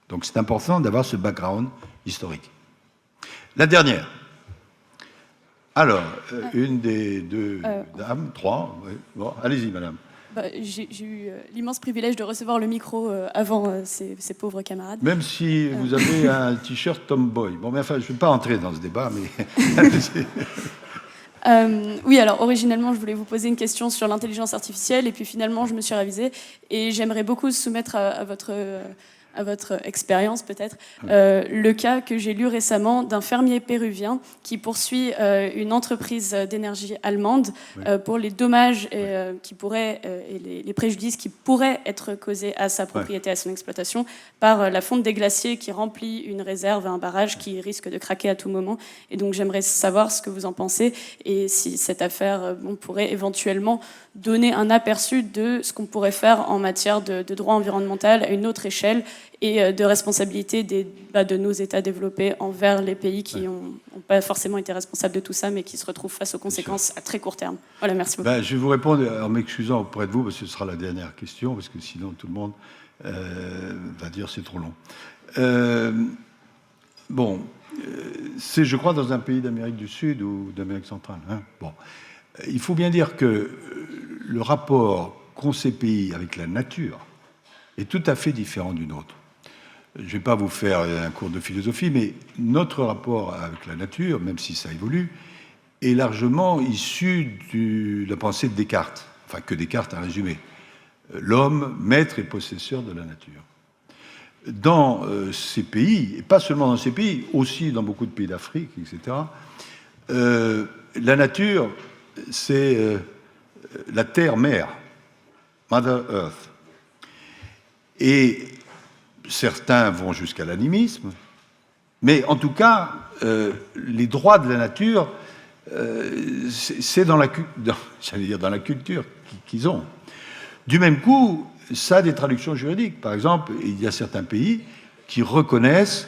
Donc c'est important d'avoir ce background historique. La dernière. Alors, une des deux dames, 3. Oui. Bon, allez-y, madame. J'ai eu l'immense privilège de recevoir le micro avant ces pauvres camarades. Même si vous avez un t-shirt tomboy. Bon, mais enfin, je ne vais pas entrer dans ce débat, mais... Oui, alors originellement, je voulais vous poser une question sur l'intelligence artificielle, et puis finalement, je me suis ravisée, et j'aimerais beaucoup soumettre à votre expérience peut-être, le cas que j'ai lu récemment d'un fermier péruvien qui poursuit une entreprise d'énergie allemande pour les dommages qui pourraient, et les préjudices qui pourraient être causés à sa propriété, à son exploitation, par la fonte des glaciers qui remplit une réserve, un barrage qui risque de craquer à tout moment. Et donc j'aimerais savoir ce que vous en pensez et si cette affaire pourrait éventuellement donner un aperçu de ce qu'on pourrait faire en matière de droit environnemental à une autre échelle et de responsabilité de nos États développés envers les pays qui n'ont pas forcément été responsables de tout ça, mais qui se retrouvent face aux conséquences à très court terme. Voilà, merci beaucoup. Je vais vous répondre en m'excusant auprès de vous, parce que ce sera la dernière question, parce que sinon tout le monde va dire c'est trop long. C'est, je crois, dans un pays d'Amérique du Sud ou d'Amérique centrale. Hein. Bon. Il faut bien dire que le rapport qu'ont ces pays avec la nature est tout à fait différent du nôtre. Je ne vais pas vous faire un cours de philosophie, mais notre rapport avec la nature, même si ça évolue, est largement issu de la pensée de Descartes, enfin que Descartes a résumé. L'homme, maître et possesseur de la nature. Dans ces pays, et pas seulement dans ces pays, aussi dans beaucoup de pays d'Afrique, etc., la nature, c'est la terre-mère, Mother Earth. Et certains vont jusqu'à l'animisme, mais en tout cas, les droits de la nature c'est dans la culture qu'ils ont. Du même coup, ça a des traductions juridiques. Par exemple, il y a certains pays qui reconnaissent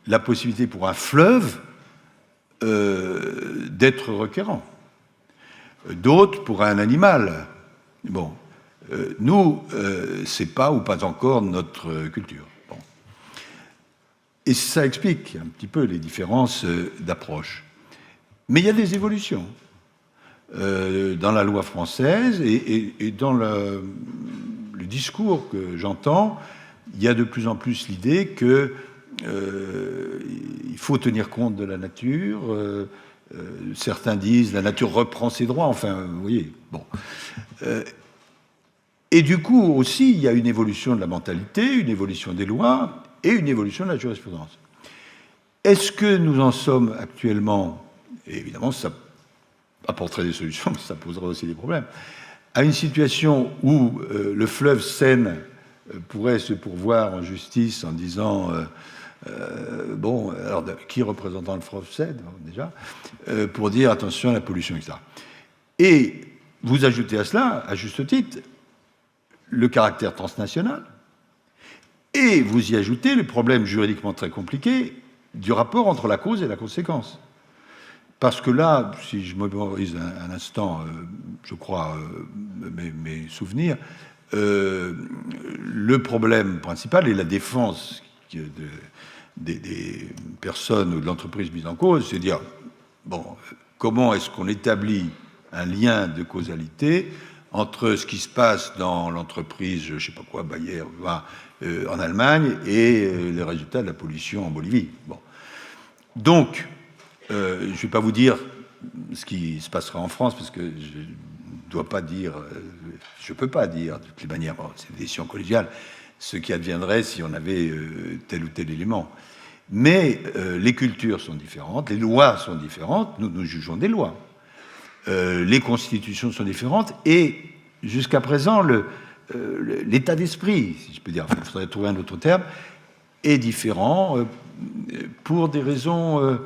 la possibilité pour un fleuve d'être requérant. D'autres pour un animal. Bon, nous, c'est pas ou pas encore notre culture. Bon. Et ça explique un petit peu les différences d'approche. Mais il y a des évolutions dans la loi française et dans le discours que j'entends. Il y a de plus en plus l'idée que il faut tenir compte de la nature. Certains disent la nature reprend ses droits. Enfin, vous voyez. Bon. Et du coup aussi, il y a une évolution de la mentalité, une évolution des lois et une évolution de la jurisprudence. Est-ce que nous en sommes actuellement? Et évidemment, ça apporterait des solutions, mais ça poserait aussi des problèmes. À une situation où le fleuve Seine pourrait se pourvoir en justice en disant bon, alors qui représentant le fleuve Seine déjà, pour dire attention à la pollution, etc. Et vous ajoutez à cela, à juste titre, le caractère transnational, et vous y ajoutez le problème juridiquement très compliqué du rapport entre la cause et la conséquence. Parce que là, si je me mémorise un instant, je crois, mes souvenirs, le problème principal est la défense des personnes ou de l'entreprise mise en cause, c'est de dire, bon, comment est-ce qu'on établit un lien de causalité entre ce qui se passe dans l'entreprise, je ne sais pas quoi, Bayer, en Allemagne, et les résultats de la pollution en Bolivie. Bon. Donc, je ne vais pas vous dire ce qui se passera en France, parce que je ne dois pas dire, je ne peux pas dire, de toutes les manières, bon, c'est une décision collégiale, ce qui adviendrait si on avait tel ou tel élément. Mais les cultures sont différentes, les lois sont différentes, nous jugeons des lois. Les constitutions sont différentes, et jusqu'à présent, l'état d'esprit, si je peux dire, enfin, il faudrait trouver un autre terme, est différent pour des raisons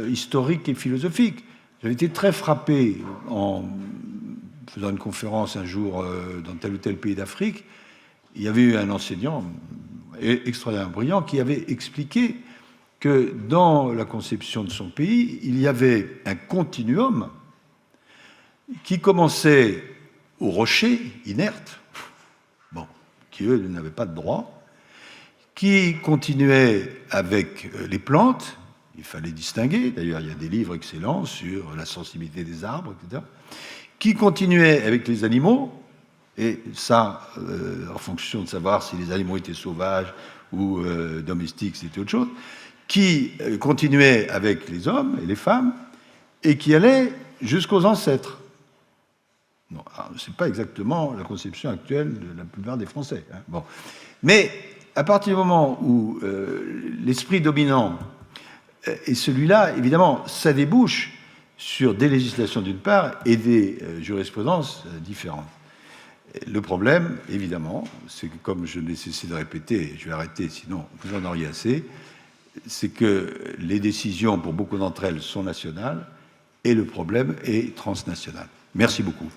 historiques et philosophiques. J'avais été très frappé en faisant une conférence un jour dans tel ou tel pays d'Afrique. Il y avait eu un enseignant extraordinairement brillant qui avait expliqué que dans la conception de son pays, il y avait un continuum qui commençait aux rochers inertes, bon, qui eux n'avaient pas de droit, qui continuait avec les plantes, il fallait distinguer, d'ailleurs il y a des livres excellents sur la sensibilité des arbres, etc., qui continuait avec les animaux, et ça, en fonction de savoir si les animaux étaient sauvages ou domestiques, c'était autre chose, qui continuait avec les hommes et les femmes, et qui allait jusqu'aux ancêtres. Non, ce n'est pas exactement la conception actuelle de la plupart des Français. Hein. Bon. Mais à partir du moment où l'esprit dominant est celui-là, évidemment, ça débouche sur des législations d'une part et des jurisprudences différentes. Le problème, évidemment, c'est que, comme je n'ai cessé de répéter, je vais arrêter, sinon vous en auriez assez, c'est que les décisions, pour beaucoup d'entre elles, sont nationales et le problème est transnational. Merci beaucoup.